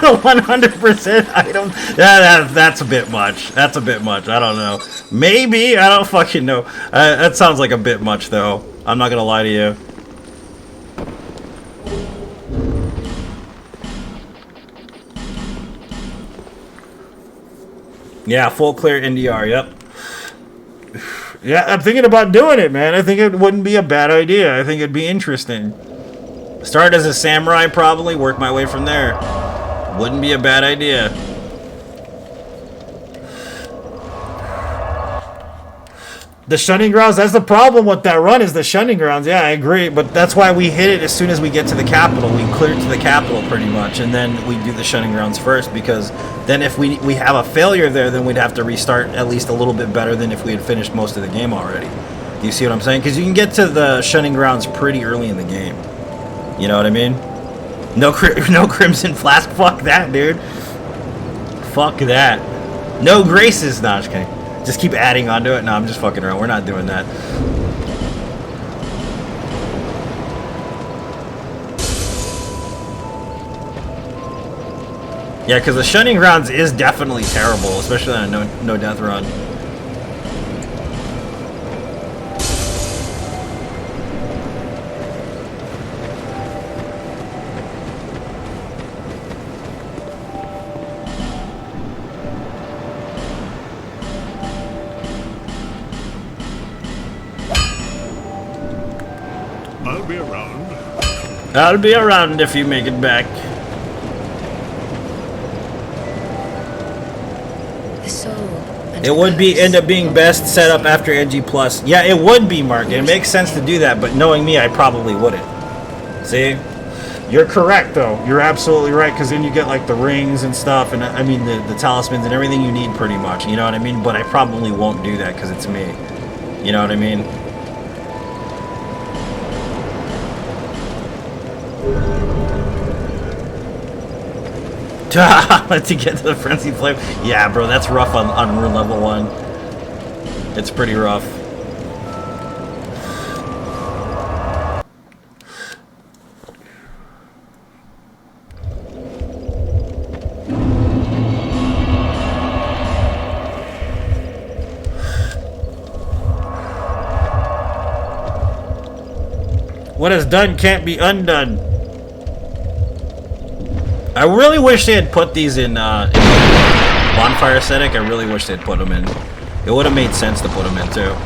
The 100% item. That's a bit much. That's a bit much. I don't know. Maybe. I don't fucking know. That sounds like a bit much, though. I'm not gonna lie to you. Yeah, full clear NDR. Yep. Yeah, I'm thinking about doing it, man. I think it wouldn't be a bad idea. I think it'd be interesting. Start as a samurai, probably. Work my way from there. Wouldn't be a bad idea. The shunning grounds, that's the problem with that run, is the shunning grounds. Yeah, I agree, but that's why we hit it as soon as we get to the capital. We clear to the capital pretty much, and then we do the shunning grounds first, because then if we have a failure there, then we'd have to restart at least a little bit better than if we had finished most of the game already. Do you see what I'm saying? Because you can get to the shunning grounds pretty early in the game. You know what I mean? No Crimson Flask. Fuck that, dude. Fuck that. No Graces. Nah, just kidding. Just keep adding onto it. No, I'm just fucking around. We're not doing that. Yeah, because the shunning grounds is definitely terrible, especially on a no death run. I'll be around. I'll be around if you make it back. It would end up being best set up after NG+. Yeah, it would be, Mark. It makes sense to do that, but knowing me, I probably wouldn't. See? You're correct, though. You're absolutely right, because then you get, like, the rings and stuff, and, I mean, the talismans and everything you need, pretty much. You know what I mean? But I probably won't do that, because it's me. You know what I mean? To get to the frenzy flame. Yeah, bro, that's rough on rune level 1. It's pretty rough. What is done can't be undone. I really wish they had put these in bonfire aesthetic. I really wish they'd put them in. It would have made sense to put them in too.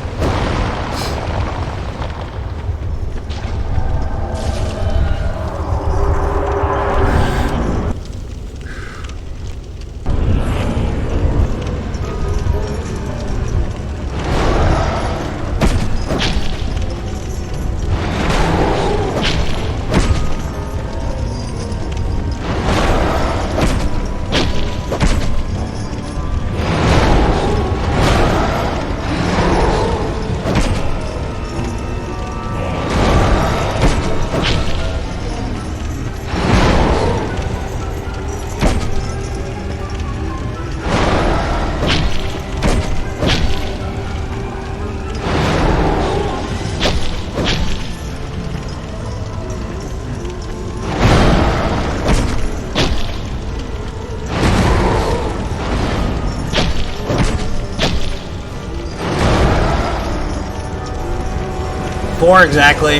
Four exactly.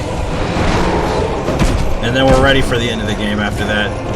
And then we're ready for the end of the game after that.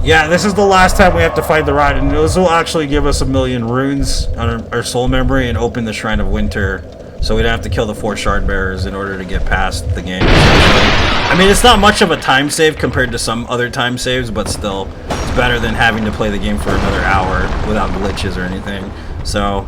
Yeah, this is the last time we have to fight the rod, and this will actually give us 1,000,000 runes on our soul memory and open the Shrine of Winter, so we'd have to kill the 4 shard bearers in order to get past the game. I mean, it's not much of a time save compared to some other time saves, but still, it's better than having to play the game for another hour without glitches or anything. So...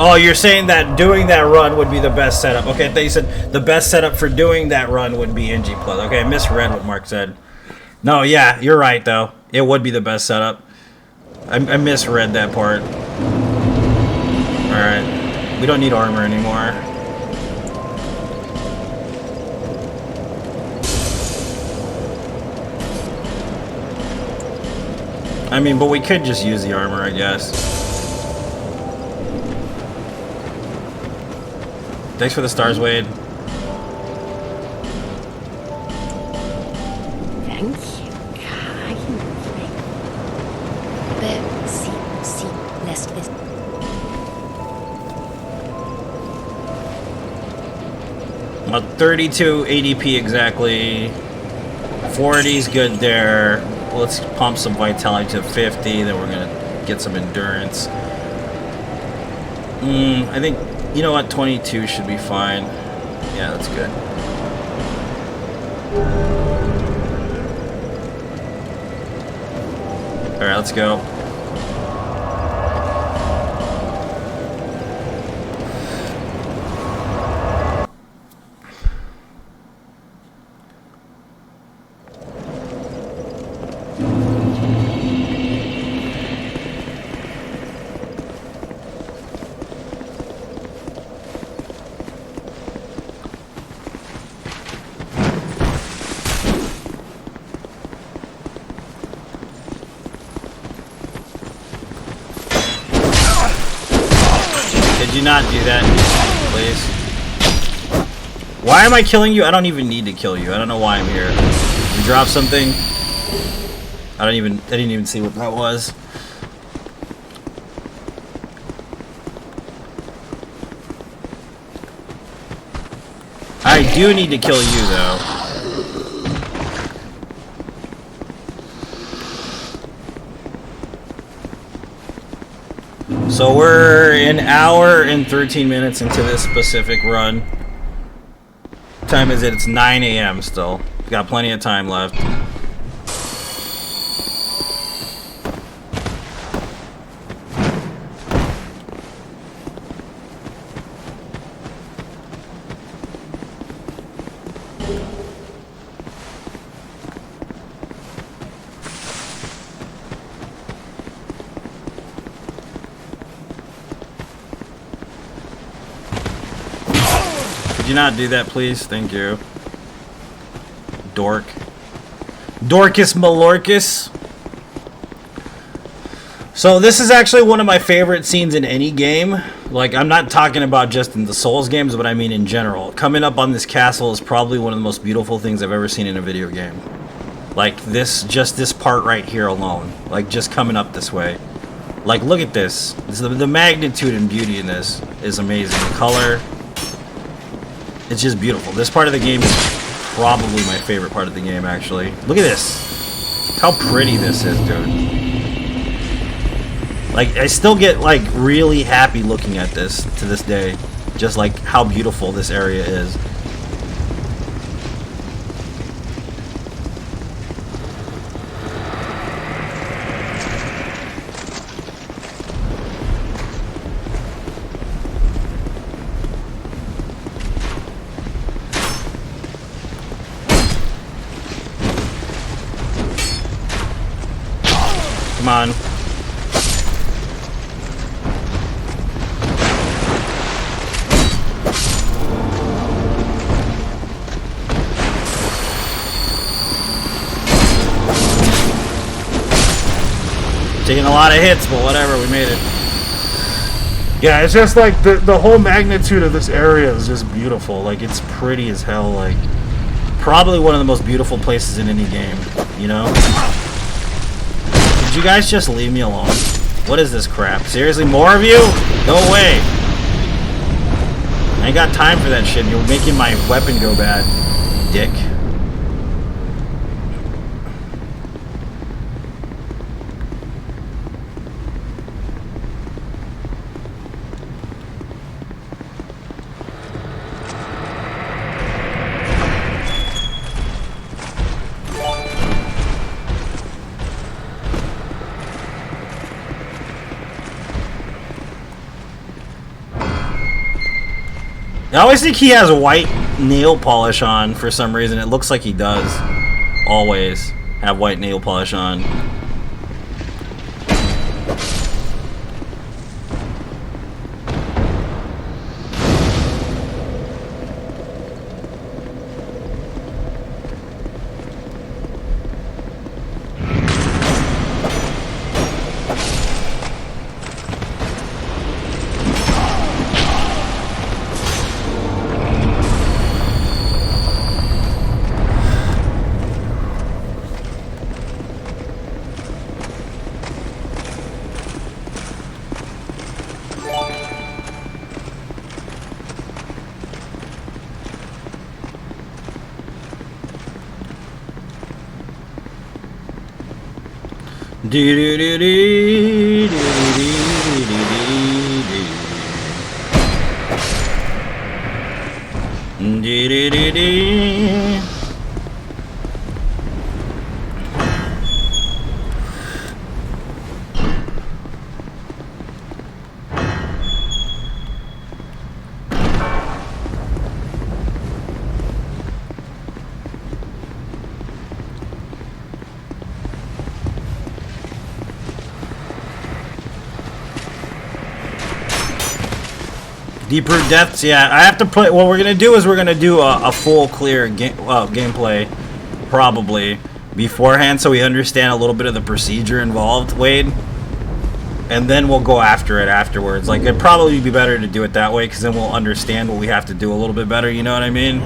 Oh, you're saying that doing that run would be the best setup. Okay, I thought you said the best setup for doing that run would be NG+. Okay, I misread what Mark said. No, yeah, you're right, though. It would be the best setup. I misread that part. Alright. We don't need armor anymore. I mean, but we could just use the armor, I guess. Thanks for the stars, Wade. Thank you kindly. But see, lest this... About 32 ADP exactly. 40's good there. Let's pump some vitality to 50, then we're gonna get some endurance. I think, you know what, 22 should be fine. Yeah, that's good. Alright, let's go. Could you not do that, please? Why am I killing you? I don't even need to kill you. I don't know why I'm here. You drop something? I didn't even see what that was. I do need to kill you, though. So we're an hour and 13 minutes into this specific run. What time is it? It's 9 a.m. still. Got plenty of time left. Could you not do that, please? Thank you. Dork. Dorcas Malorcas. So this is actually one of my favorite scenes in any game. Like, I'm not talking about just in the Souls games, but I mean in general. Coming up on this castle is probably one of the most beautiful things I've ever seen in a video game. Like, just this part right here alone. Like, just coming up this way. Like, look at this. The magnitude and beauty in this is amazing. The color, it's just beautiful. This part of the game is probably my favorite part of the game, actually. Look at this. How pretty this is, dude. Like, I still get, like, really happy looking at this to this day. Just, like, how beautiful this area is. Come on. Taking a lot of hits, but whatever, we made it. Yeah, it's just like the whole magnitude of this area is just beautiful. Like, it's pretty as hell. Like, probably one of the most beautiful places in any game, you know? Did you guys just leave me alone? What is this crap? Seriously, more of you? Go away. I ain't got time for that shit. You're making my weapon go bad, dick. I always think he has white nail polish on for some reason. It looks like he does. Always have white nail polish on. Dee-dee-dee-dee. Deep root depths, yeah. I have to play. What we're gonna do is we're gonna do a full clear gameplay, probably beforehand, so we understand a little bit of the procedure involved, Wade. And then we'll go after it afterwards. Like, it'd probably be better to do it that way, because then we'll understand what we have to do a little bit better. You know what I mean?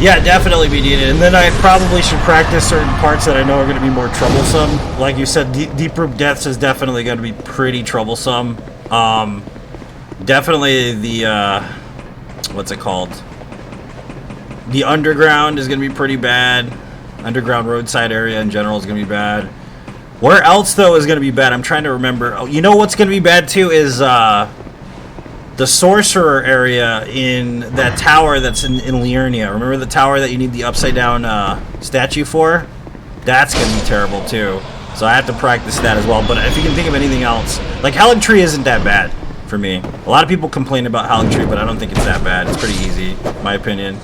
Yeah, definitely be needed. And then I probably should practice certain parts that I know are going to be more troublesome. Like you said, deep root depths is definitely going to be pretty troublesome. Definitely the, what's it called? The underground is going to be pretty bad. Underground roadside area in general is going to be bad. Where else, though, is going to be bad? I'm trying to remember. Oh, you know what's going to be bad, too, is, the sorcerer area in that tower that's in Liurnia. Remember the tower that you need the upside down statue for? That's gonna be terrible too. So I have to practice that as well. But if you can think of anything else, like Howling Tree isn't that bad for me. A lot of people complain about Howling Tree, but I don't think it's that bad. It's pretty easy, in my opinion.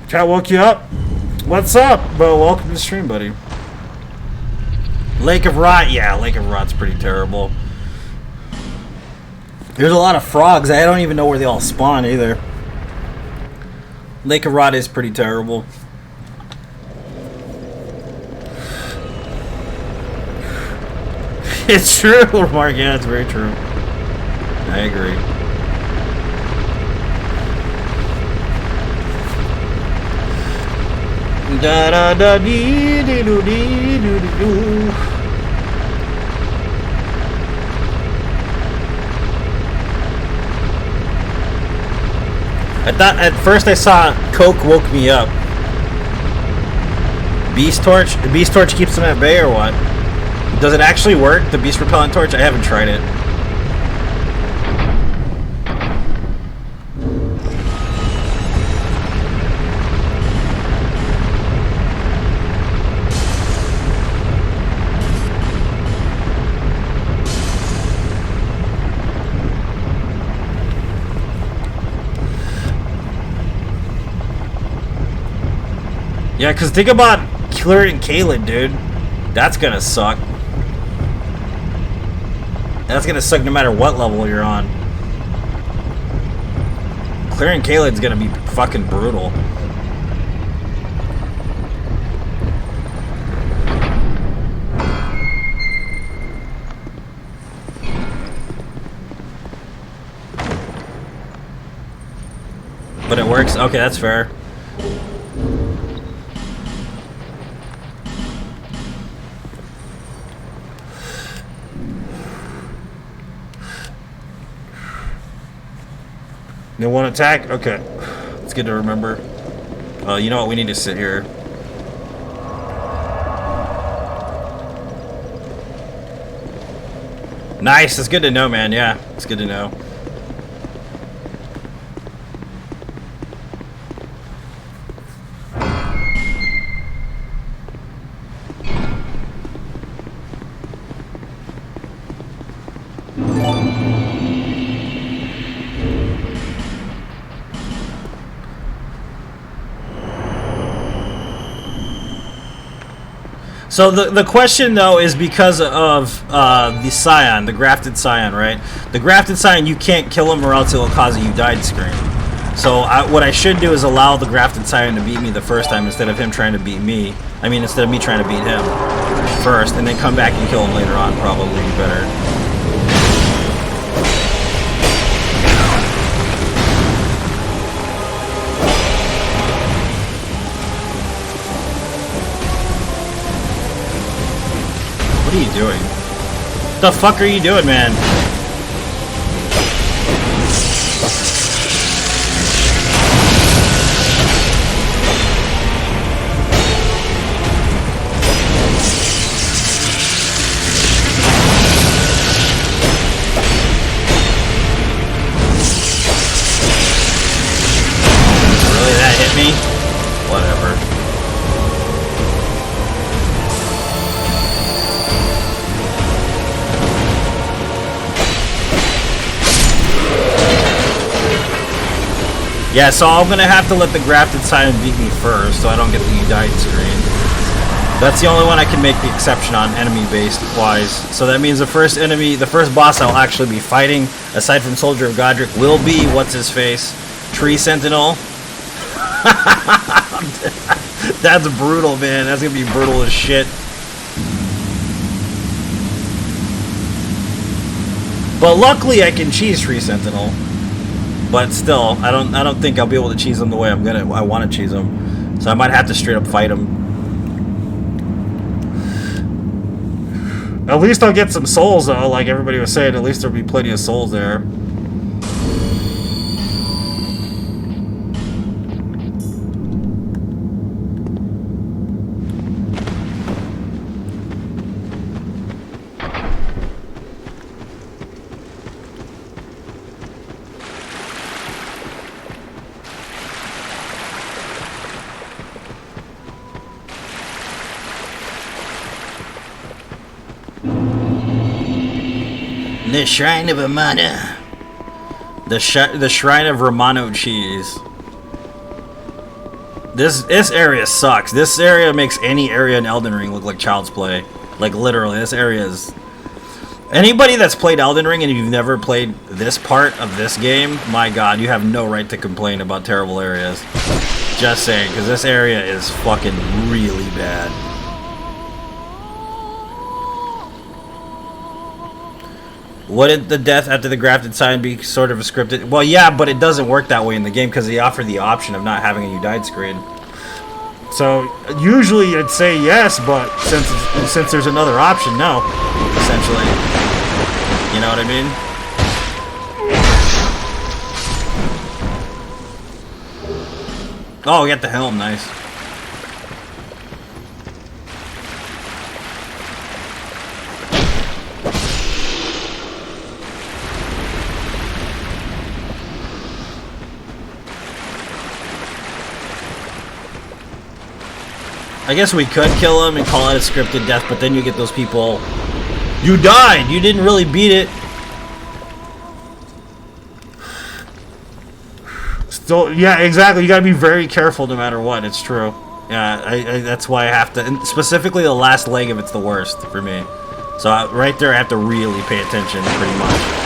Chat woke you up? What's up, bro? Welcome to the stream, buddy. Lake of Rot, yeah, Lake of Rot's pretty terrible. There's a lot of frogs. I don't even know where they all spawn either. Lake of Rot is pretty terrible. It's true, Mark. Yeah, it's very true. I agree. Da da da dee dee doo dee doo doo doo. I thought at first I saw Coke woke me up. Beast Torch? The Beast Torch keeps them at bay or what? Does it actually work? The Beast Repellent Torch? I haven't tried it. Yeah, because think about clearing Caelid, dude. That's gonna suck. That's gonna suck no matter what level you're on. Clearing Caelid's gonna be fucking brutal. But it works? Okay, that's fair. No one attack? Okay. It's good to remember. You know what? We need to sit here. Nice. It's good to know, man. Yeah, it's good to know. So the question though is because of the scion, the grafted scion, right? The grafted scion, you can't kill him or else it'll cause a you died screen. So what I should do is allow the grafted scion to beat me the first time instead of him trying to beat me. I mean, instead of me trying to beat him first, and then come back and kill him later on. Probably better. What are you doing? What the fuck are you doing, man? Really, that hit me? Whatever. Yeah, so I'm gonna have to let the grafted scion beat me first, so I don't get the you died screen. That's the only one I can make the exception on, enemy-based wise. So that means the first enemy, the first boss I'll actually be fighting, aside from Soldier of Godric, will be what's his face, Tree Sentinel. That's brutal, man. That's gonna be brutal as shit. But luckily, I can cheese Tree Sentinel. But still, I don't think I'll be able to cheese him the way I want to cheese him. So I might have to straight up fight him. At least I'll get some souls though, like everybody was saying. At least there'll be plenty of souls there. The Shrine of Amana. The Shrine of Romano cheese. This area sucks. This area makes any area in Elden Ring look like child's play. Like literally, this area is. Anybody that's played Elden Ring and you've never played this part of this game, my God, you have no right to complain about terrible areas. Just saying, because this area is fucking really bad. Wouldn't the death after the grafted scion be sort of a scripted? Well, yeah, but it doesn't work that way in the game because they offer the option of not having a you died screen. So usually I'd say yes, but since there's another option, no. Essentially, you know what I mean? Oh, we got the helm, nice. I guess we could kill him and call it a scripted death, but then you get those people. You died! You didn't really beat it! Still, yeah, exactly. You gotta be very careful no matter what. It's true. Yeah, that's why I have to. And specifically, the last leg of it's the worst for me. So right there, I have to really pay attention, pretty much.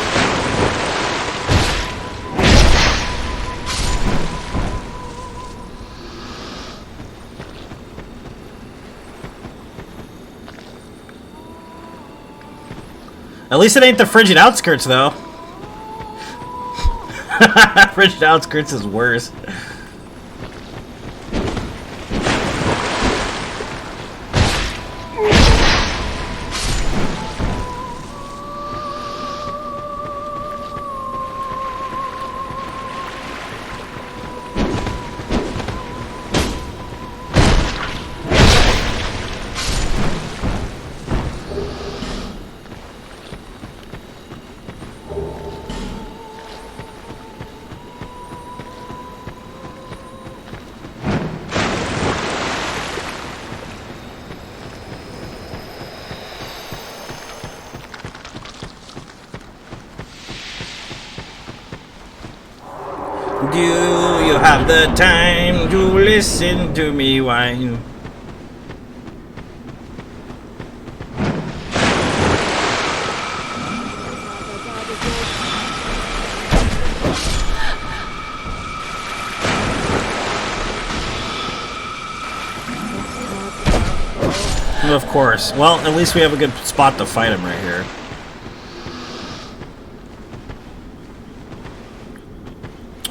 At least it ain't the frigid outskirts, though. Frigid outskirts is worse. Do you have the time to listen to me whine? Of course. Well, at least we have a good spot to fight him right here.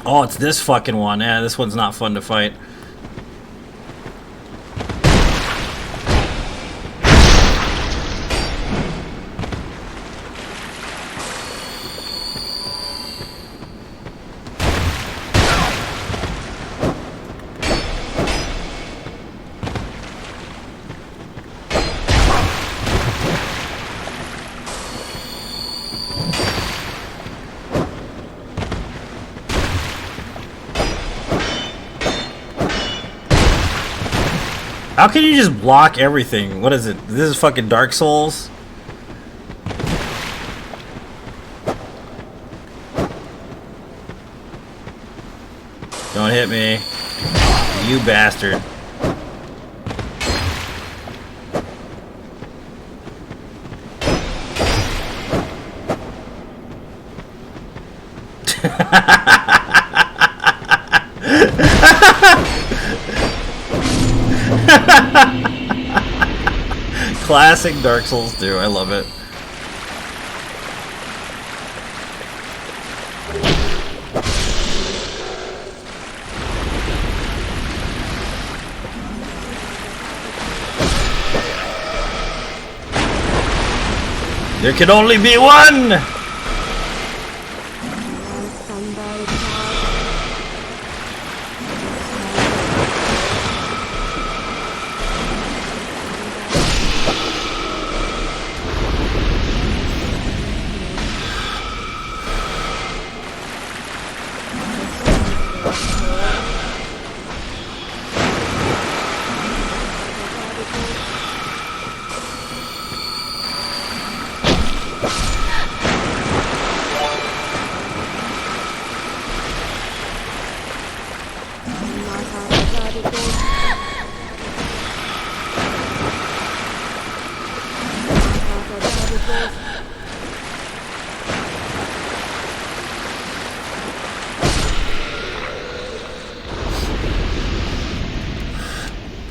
Oh, it's this fucking one. Yeah, this one's not fun to fight. How can you just block everything? What is it? This is fucking Dark Souls? Don't hit me. You bastard. Classic Dark Souls 2. I love it. There can only be one!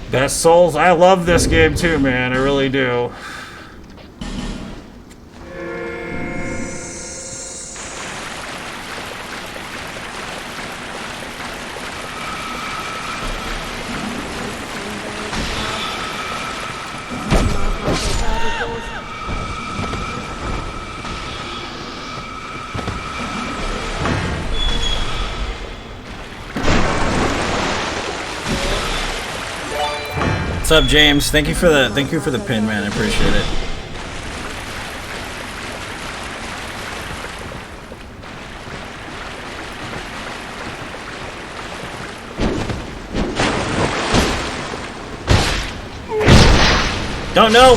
Best Souls. I love this game too, man. I really do. What's up, James? Thank you for the pin, man. I appreciate it. Don't know.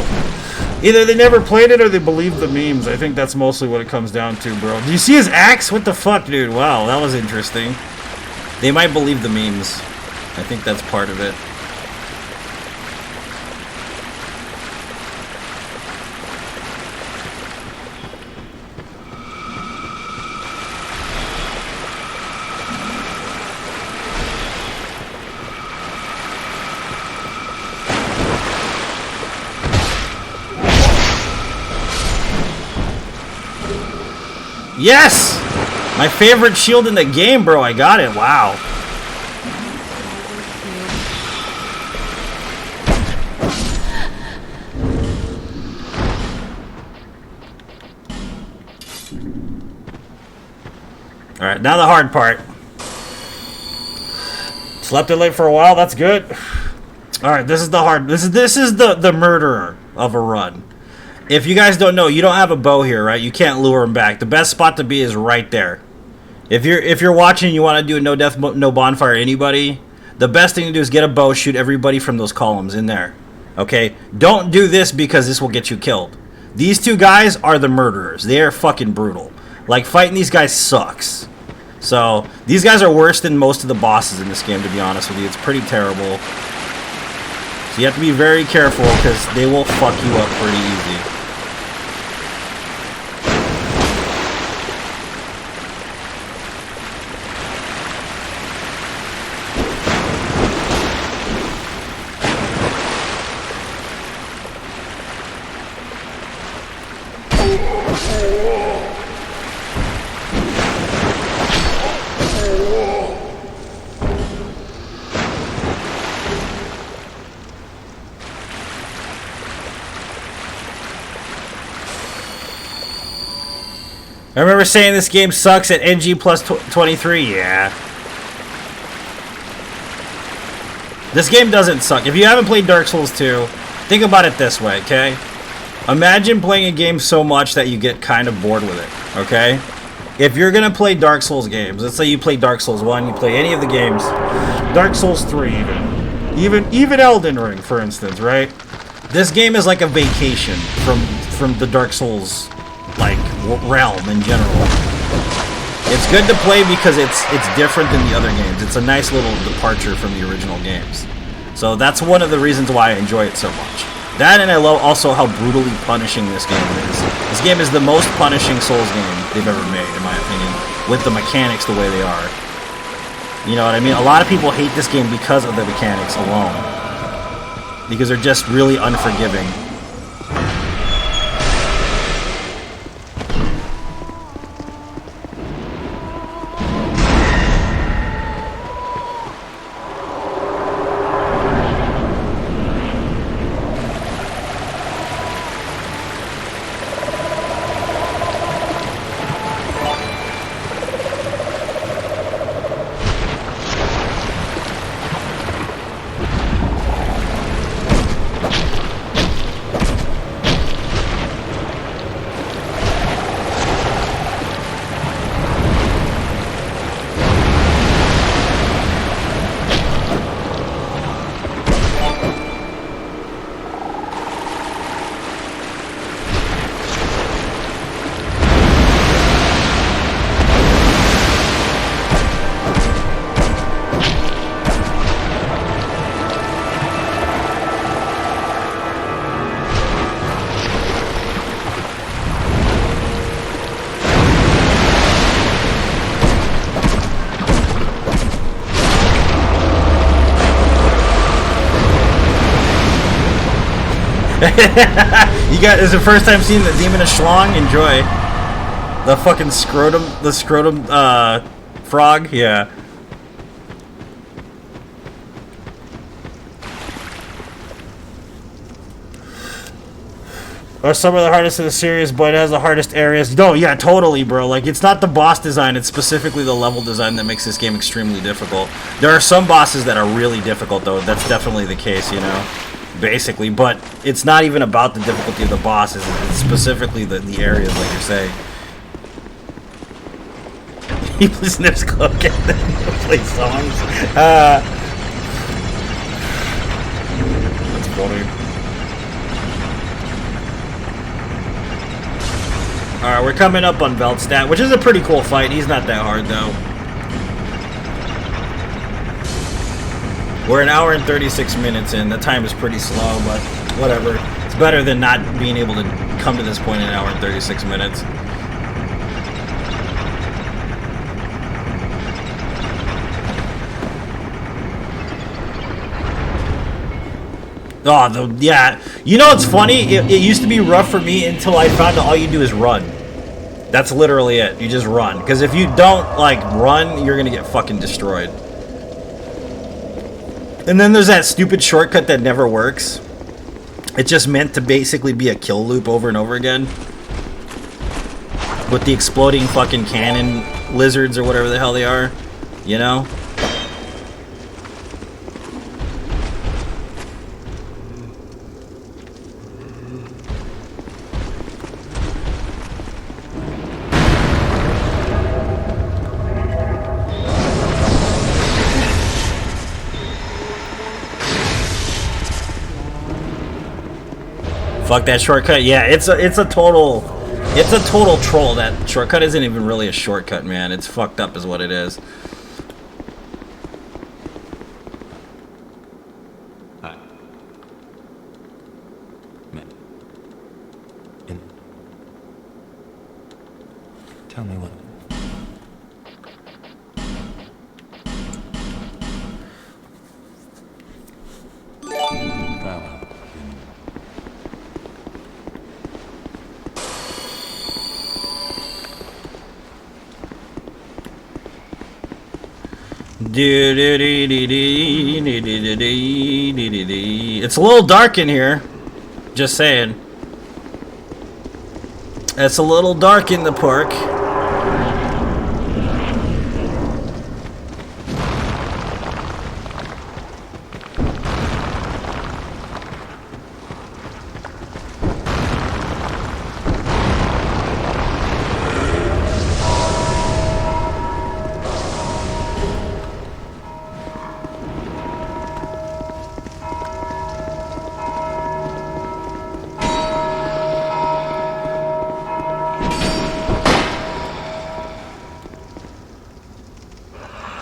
Either they never played it or they believe the memes. I think that's mostly what it comes down to, bro. Do you see his axe? What the fuck, dude? Wow, that was interesting. They might believe the memes. I think that's part of it. Yes! My favorite shield in the game, bro. I got it. Wow. Alright, now the hard part. Slept in late for a while. That's good. Alright, this is the hard... This is the murderer of a run. If you guys don't know, you don't have a bow here, right? You can't lure him back. The best spot to be is right there. If you're watching and you want to do a no death, no bonfire anybody, the best thing to do is get a bow, shoot everybody from those columns in there. Okay? Don't do this because this will get you killed. These two guys are the murderers. They are fucking brutal. Like, fighting these guys sucks. So these guys are worse than most of the bosses in this game, to be honest with you. It's pretty terrible. So you have to be very careful because they will fuck you up pretty easy. I remember saying this game sucks at NG plus 23. Yeah. This game doesn't suck. If you haven't played Dark Souls 2, think about it this way, okay? Imagine playing a game so much that you get kind of bored with it, okay? If you're going to play Dark Souls games, let's say you play Dark Souls 1, you play any of the games, Dark Souls 3 even Elden Ring, for instance, right? This game is like a vacation from the Dark Souls like realm in general. It's good to play because it's different than the other games. It's a nice little departure from the original games. So that's one of the reasons why I enjoy it so much. That, and I love also how brutally punishing this game is. This game is the most punishing Souls game they've ever made, in my opinion, with the mechanics the way they are. You know what I mean? A lot of people hate this game because of the mechanics alone. Because they're just really unforgiving. You got, is the first time seeing the Demon of Schlong? Enjoy. The fucking scrotum, frog? Yeah. Are some of the hardest in the series, but it has the hardest areas. No, yeah, totally, bro. Like, it's not the boss design, it's specifically the level design that makes this game extremely difficult. There are some bosses that are really difficult, though. That's definitely the case, you know? Basically, but it's not even about the difficulty of the bosses, it's specifically the areas, like you're saying. He plays Nips Club, get them to play songs. That's funny. Alright, we're coming up on Veldstat, which is a pretty cool fight. He's not that hard, though. We're an hour and 36 minutes in. The time is pretty slow, but whatever. It's better than not being able to come to this point in an hour and 36 minutes. Oh, yeah. You know what's funny? It used to be rough for me until I found out all you do is run. That's literally it. You just run. Because if you don't, like, run, you're going to get fucking destroyed. And then there's that stupid shortcut that never works. It's just meant to basically be a kill loop over and over again. With the exploding fucking cannon lizards or whatever the hell they are. You know? Fuck that shortcut. Yeah, it's a total It's a total troll. That shortcut isn't even really a shortcut, man. It's fucked up is what it is. Hi. Man. Tell me what. It's a little dark in here. Just saying. It's a little dark in the park.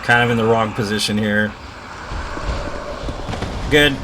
Kind of in the wrong position here. Good.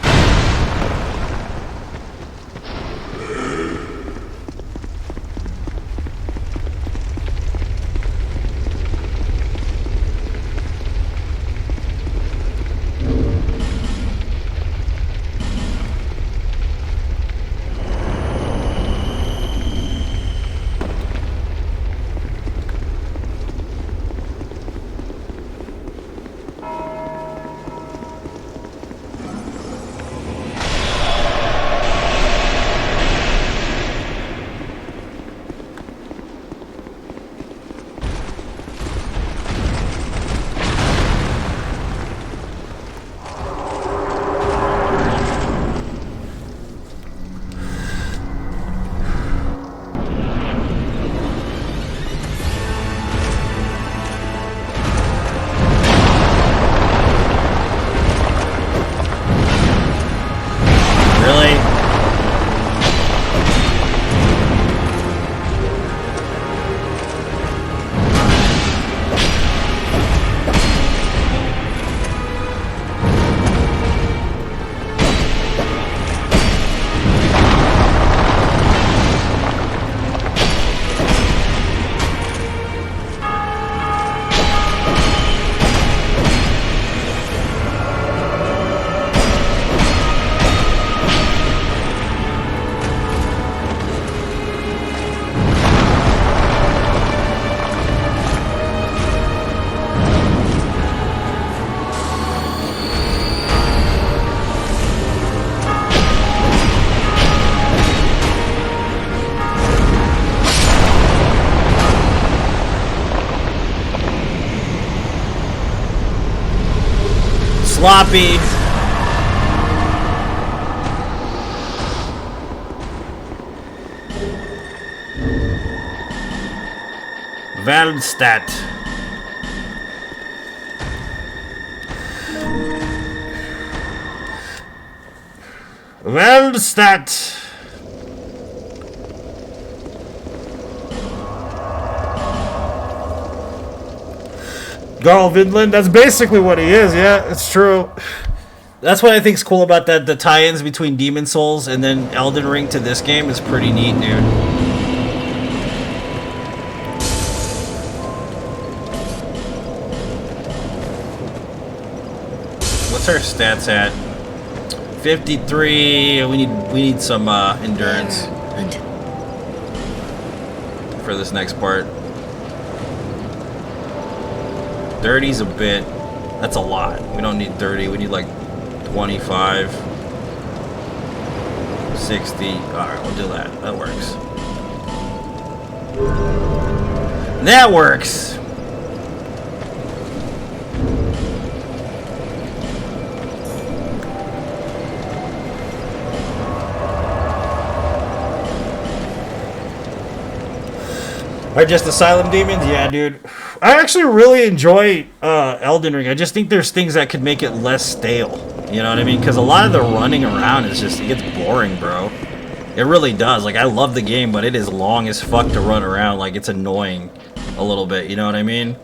Sloppy. Valdstat. Valdstat. Garl Vinland, that's basically what he is, yeah, it's true. That's what I think's cool about that, the tie-ins between Demon Souls and then Elden Ring to this game is pretty neat, dude. What's our stats at? 53. We need some endurance for this next part. 30's a bit. That's a lot. We don't need 30. We need like 25, 60. All right, we'll do that. That works. That works. Are just Asylum Demons? Yeah, dude. I actually really enjoy Elden Ring. I just think there's things that could make it less stale. You know what I mean? Because a lot of the running around is just, it gets boring, bro. It really does. Like, I love the game, but it is long as fuck to run around. Like, it's annoying a little bit, you know what I mean?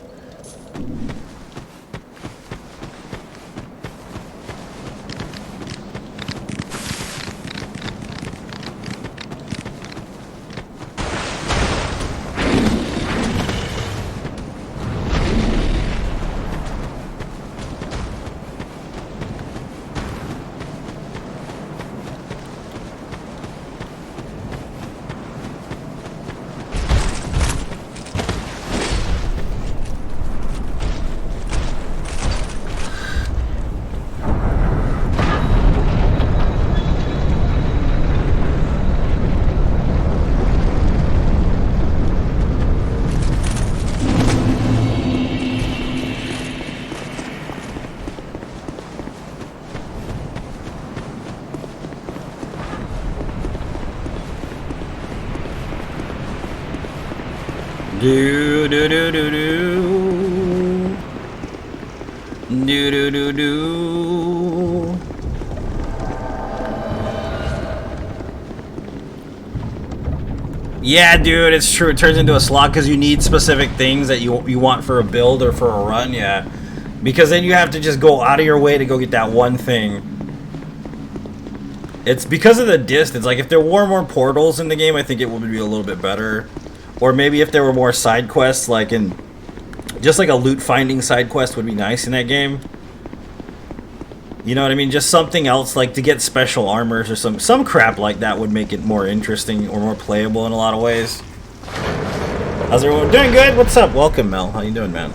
Do do do do do do do do do. Yeah, dude, it's true. It turns into a slog because you need specific things that you want for a build or for a run. Yeah, because then you have to just go out of your way to go get that one thing. It's because of the distance. Like, if there were more portals in the game, I think it would be a little bit better. Or maybe if there were more side quests, like in... Just like a loot finding side quest would be nice in that game. You know what I mean? Just something else, like to get special armors or some crap like that would make it more interesting or more playable in a lot of ways. How's everyone doing? Good? What's up? Welcome, Mel. How you doing, man?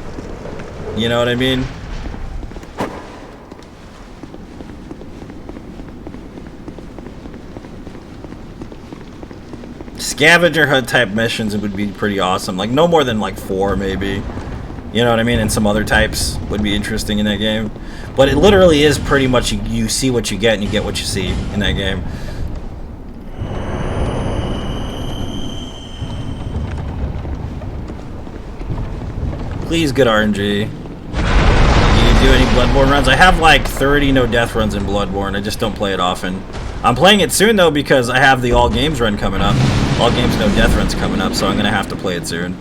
You know what I mean? Scavenger hunt type missions would be pretty awesome. Like, no more than like 4 maybe. You know what I mean? And some other types would be interesting in that game. But it literally is pretty much you see what you get and you get what you see in that game. Please, good RNG. Do you do any Bloodborne runs? I have like 30 no death runs in Bloodborne. I just don't play it often. I'm playing it soon though because I have the all games run coming up. All games no death runs coming up, so I'm gonna have to play it soon.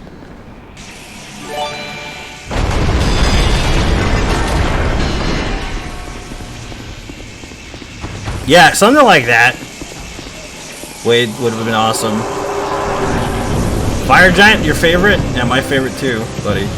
Yeah, something like that. Wade would have been awesome. Fire Giant, your favorite? Yeah, my favorite too, buddy.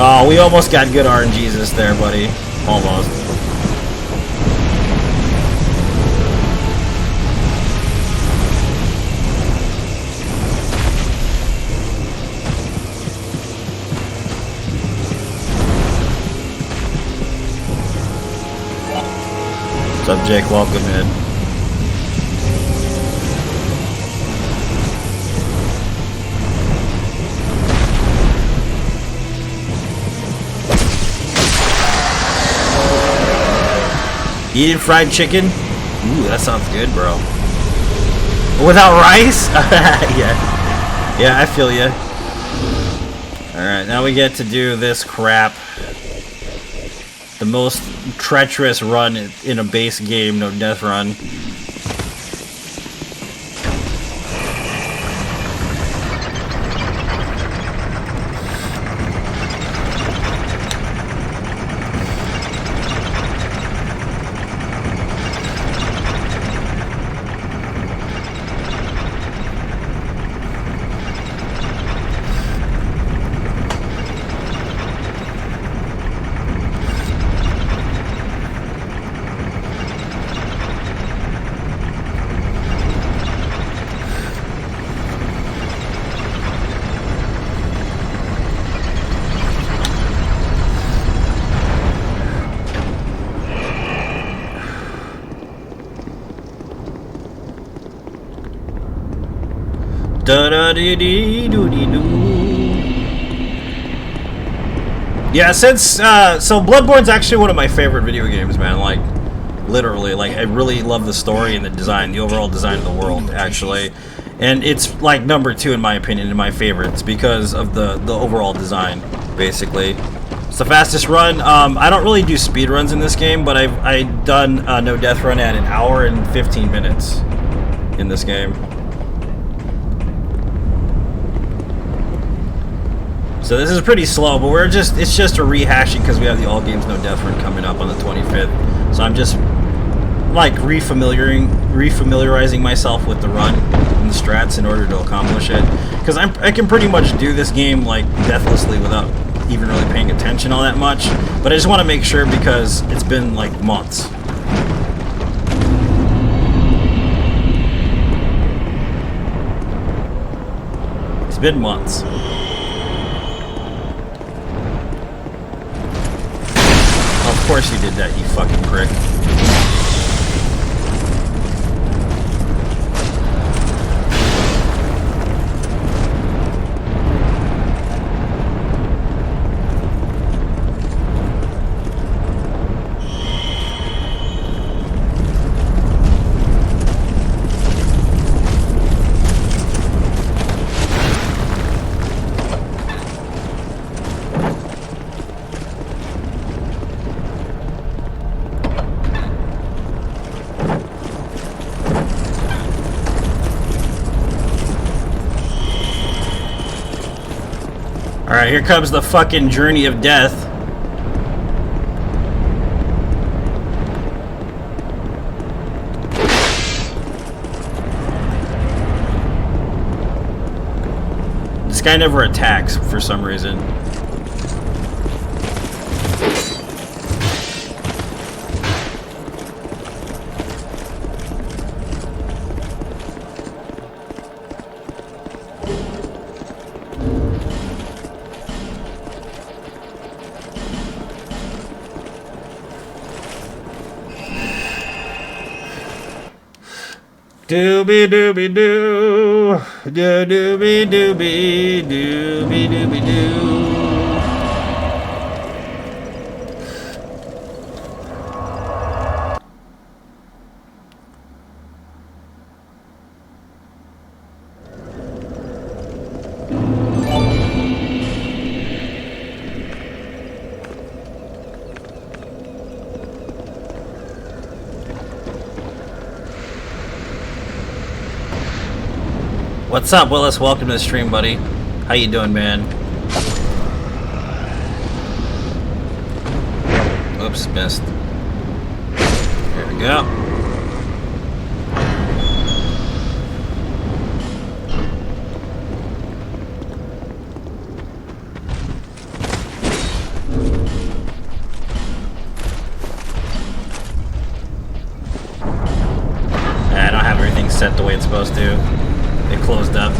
Oh, we almost got good RNGs there, buddy. Almost. What's up, Jake? Welcome in. Eating fried chicken? Ooh, that sounds good, bro. Without rice? Yeah, I feel ya. Alright, now we get to do this crap. The most treacherous run in a base game, no death run. Yeah, since so Bloodborne's actually one of my favorite video games, man. Like, Literally, like, I really love the story and the design, the overall design of the world, actually. And it's like number 2 in my opinion, in my favorites, because of the overall design, basically. It's the fastest run. I don't really do speed runs in this game, but I've done a no death run at 1 hour and 15 minutes in this game. So this is pretty slow, but it's just a rehashing because we have the all games no death run coming up on the 25th. So I'm just like refamiliarizing myself with the run and the strats in order to accomplish it, because I can pretty much do this game like deathlessly without even really paying attention all that much, but I just want to make sure because it's been like months. It's been months. Of course you did that, you fucking prick. Alright, here comes the fucking journey of death. This guy never attacks for some reason. Doobie doobie doo, doobie doobie doobie doobie doo. What's up, Willis? Welcome to the stream, buddy. How you doing, man? Oops, missed. Here we go. I don't have everything set the way it's supposed to. It closed up.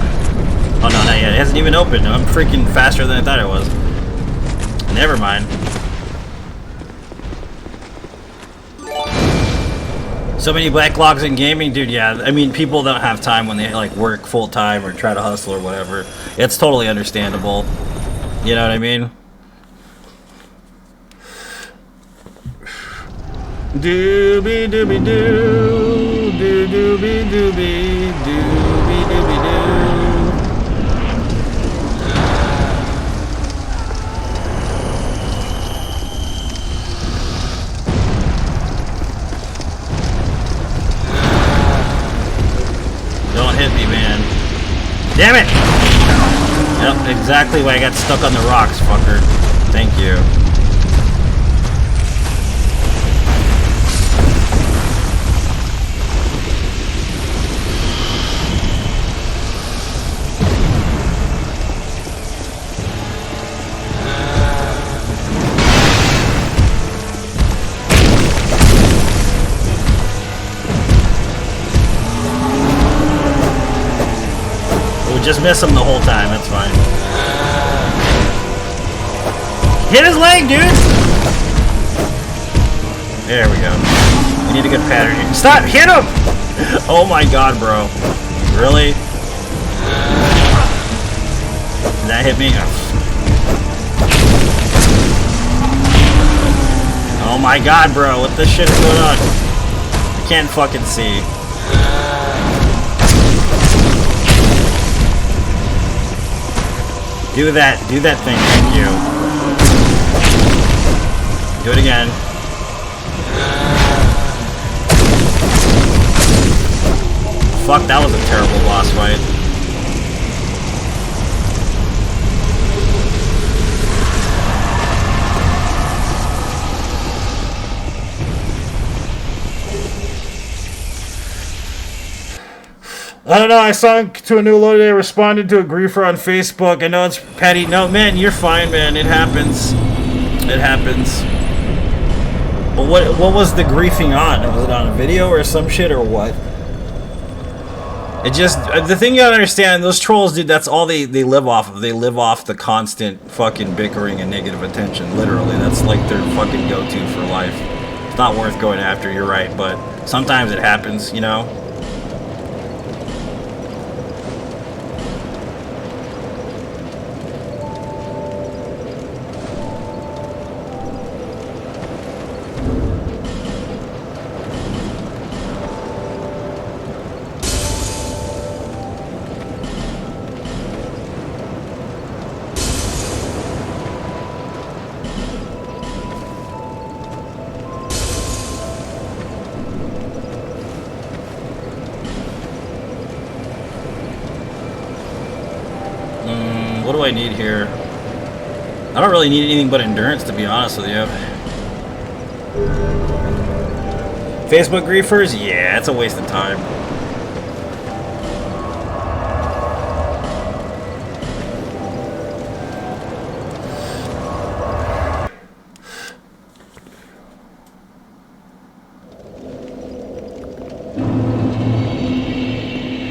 Oh no, not yet. It hasn't even opened. I'm freaking faster than I thought it was. Never mind. So many backlogs in gaming, dude. Yeah, I mean, people don't have time when they like work full time or try to hustle or whatever. It's totally understandable. You know what I mean? Doobie doobie doo, doo doobie doobie doobie doobie doo. Don't hit me, man. Damn it! Yep, exactly why I got stuck on the rocks, fucker. Thank you. Just miss him the whole time, that's fine. Hit his leg, dude! There we go. We need a good pattern here. Stop! Hit him! Oh my god, bro. Really? Did that hit me? Oh my god, bro. What the shit is going on? can't fucking see. Do that thing, thank you. Do it again. Fuck, that was a terrible boss fight. I don't know, I sunk to a new low today, responded to a griefer on Facebook. I know it's petty. No, man, you're fine, man. It happens. It happens. But what was the griefing on? Was it on a video or some shit or what? It just, the thing you gotta understand, those trolls, dude, that's all they live off of. They live off the constant fucking bickering and negative attention. Literally, that's like their fucking go-to for life. It's not worth going after, you're right, but sometimes it happens, you know? What do I need here? I don't really need anything but endurance, to be honest with you. Facebook griefers? Yeah, it's a waste of time.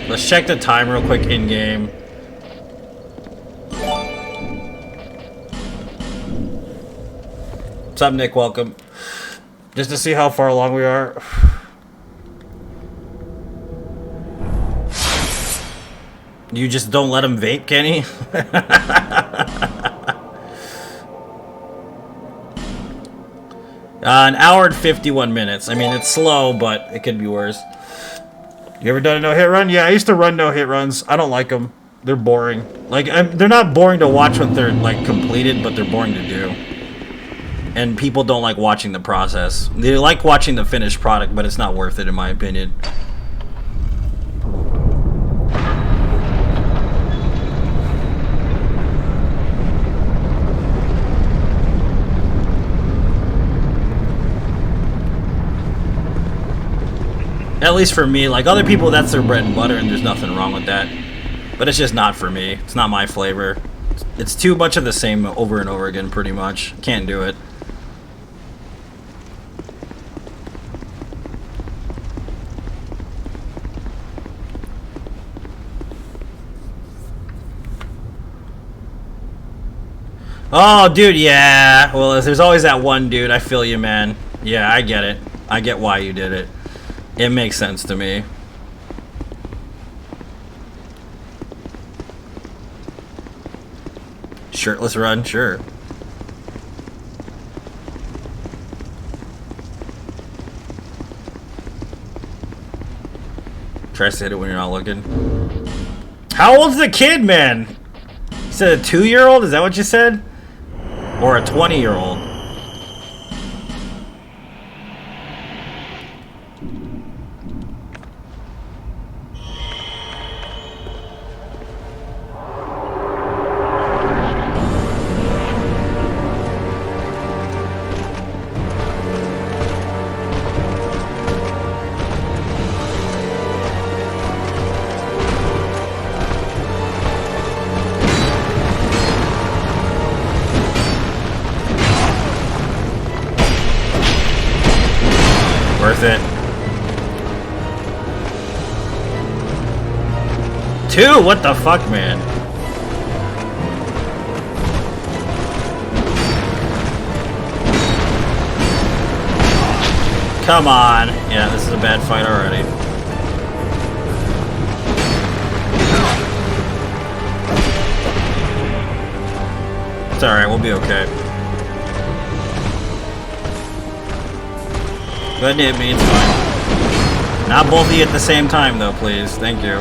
Let's check the time real quick in-game. What's up, Nick? Welcome. Just to see how far along we are. You just don't let him vape, Kenny? An hour and 51 minutes. I mean, it's slow, but it could be worse. You ever done a no-hit run? Yeah, I used to run no-hit runs. I don't like them. They're boring. Like, they're not boring to watch when they're, like, completed, but they're boring to do. And people don't like watching the process. They like watching the finished product, but it's not worth it in my opinion. At least for me, like other people that's their bread and butter and there's nothing wrong with that. But it's just not for me. It's not my flavor. It's too much of the same over and over again pretty much. Can't do it. Oh, dude, yeah. Well, there's always that one dude. I feel you, man. Yeah, I get it. I get why you did it. It makes sense to me. Shirtless run? Sure. Try to hit it when you're not looking. How old's the kid, man? You said a 2-year-old? Is that what you said? Or a 20-year-old? Worth it. 2? What the fuck, man? Come on. Yeah, this is a bad fight already. It's alright, we'll be okay. Go ahead and hit me, it's fine. Not both of you at the same time, though, please. Thank you.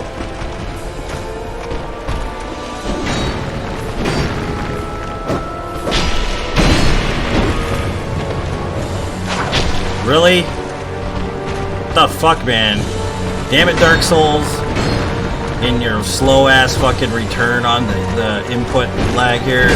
Really? What the fuck, man? Damn it, Dark Souls. In your slow-ass fucking return on the input lag here.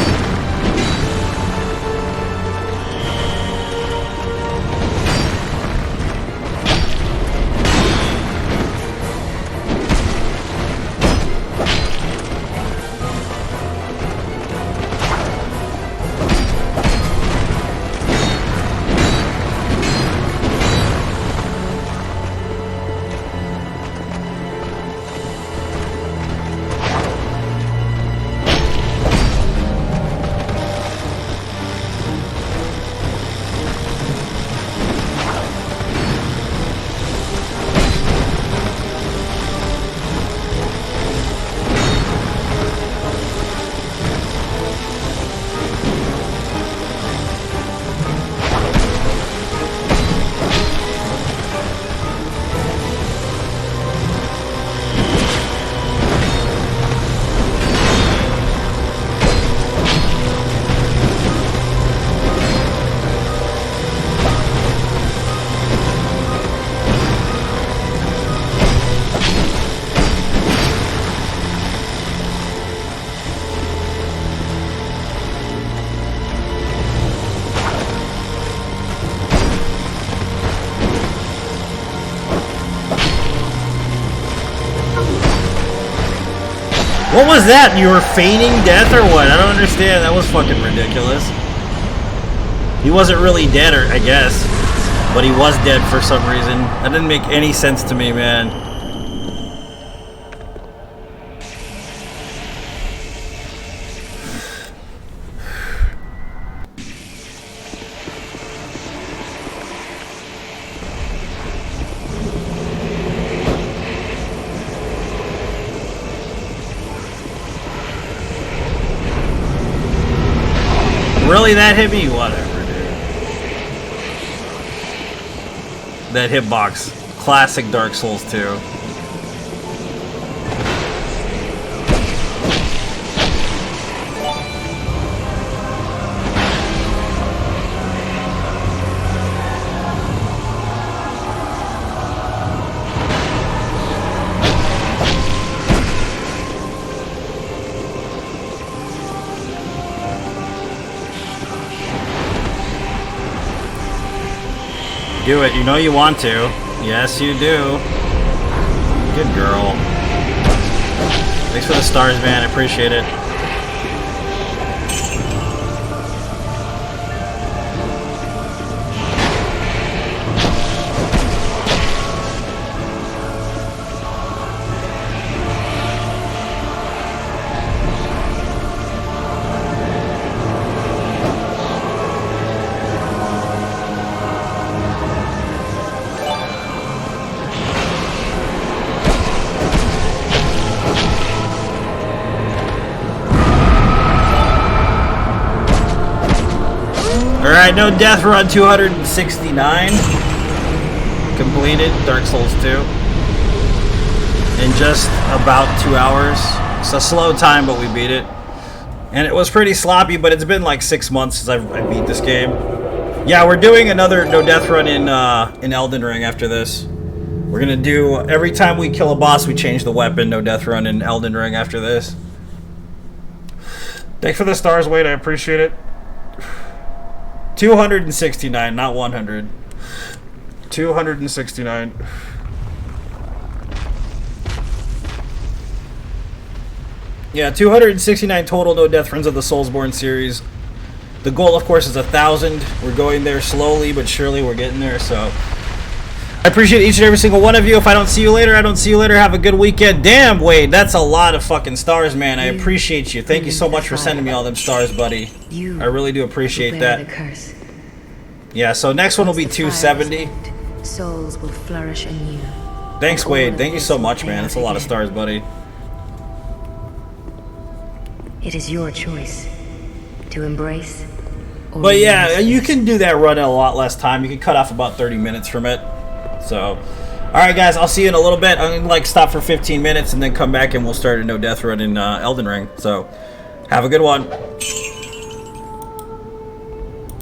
What was that? You were feigning death or what? I don't understand. That was fucking ridiculous. He wasn't really dead, or I guess. But he was dead for some reason. That didn't make any sense to me, man. Really, that hit me? Whatever, dude. That hitbox. Classic Dark Souls 2. Do it. You know you want to. Yes, you do. Good girl. Thanks for the stars, man. I appreciate it. Alright, no death run 269. Completed Dark Souls 2. In just about 2 hours. It's a slow time, but we beat it. And it was pretty sloppy, but it's been like 6 months since I beat this game. Yeah, we're doing another no death run in Elden Ring after this. We're gonna do, every time we kill a boss, we change the weapon. No death run in Elden Ring after this. Thanks for the stars, Wade. I appreciate it. 269, not 100. 269. Yeah, 269 total no death runs of the Soulsborne series. The goal, of course, is 1,000. We're going there slowly, but surely we're getting there, so... I appreciate each and every single one of you. If I don't see you later, I don't see you later. Have a good weekend. Damn, Wade, that's a lot of fucking stars, man. I appreciate you. Thank you so much for sending me all them stars, buddy. I really do appreciate that. Yeah, so next one will be 270. Souls will flourish anew. Thanks, Wade. Thank you so much, man. That's a lot of stars, buddy. It is your choice to embrace. But yeah, you can do that run in a lot less time. You can cut off about 30 minutes from it. So, Alright guys, I'll see you in a little bit. I'm gonna like stop for 15 minutes and then come back and we'll start a no death run in Elden Ring. So have a good one.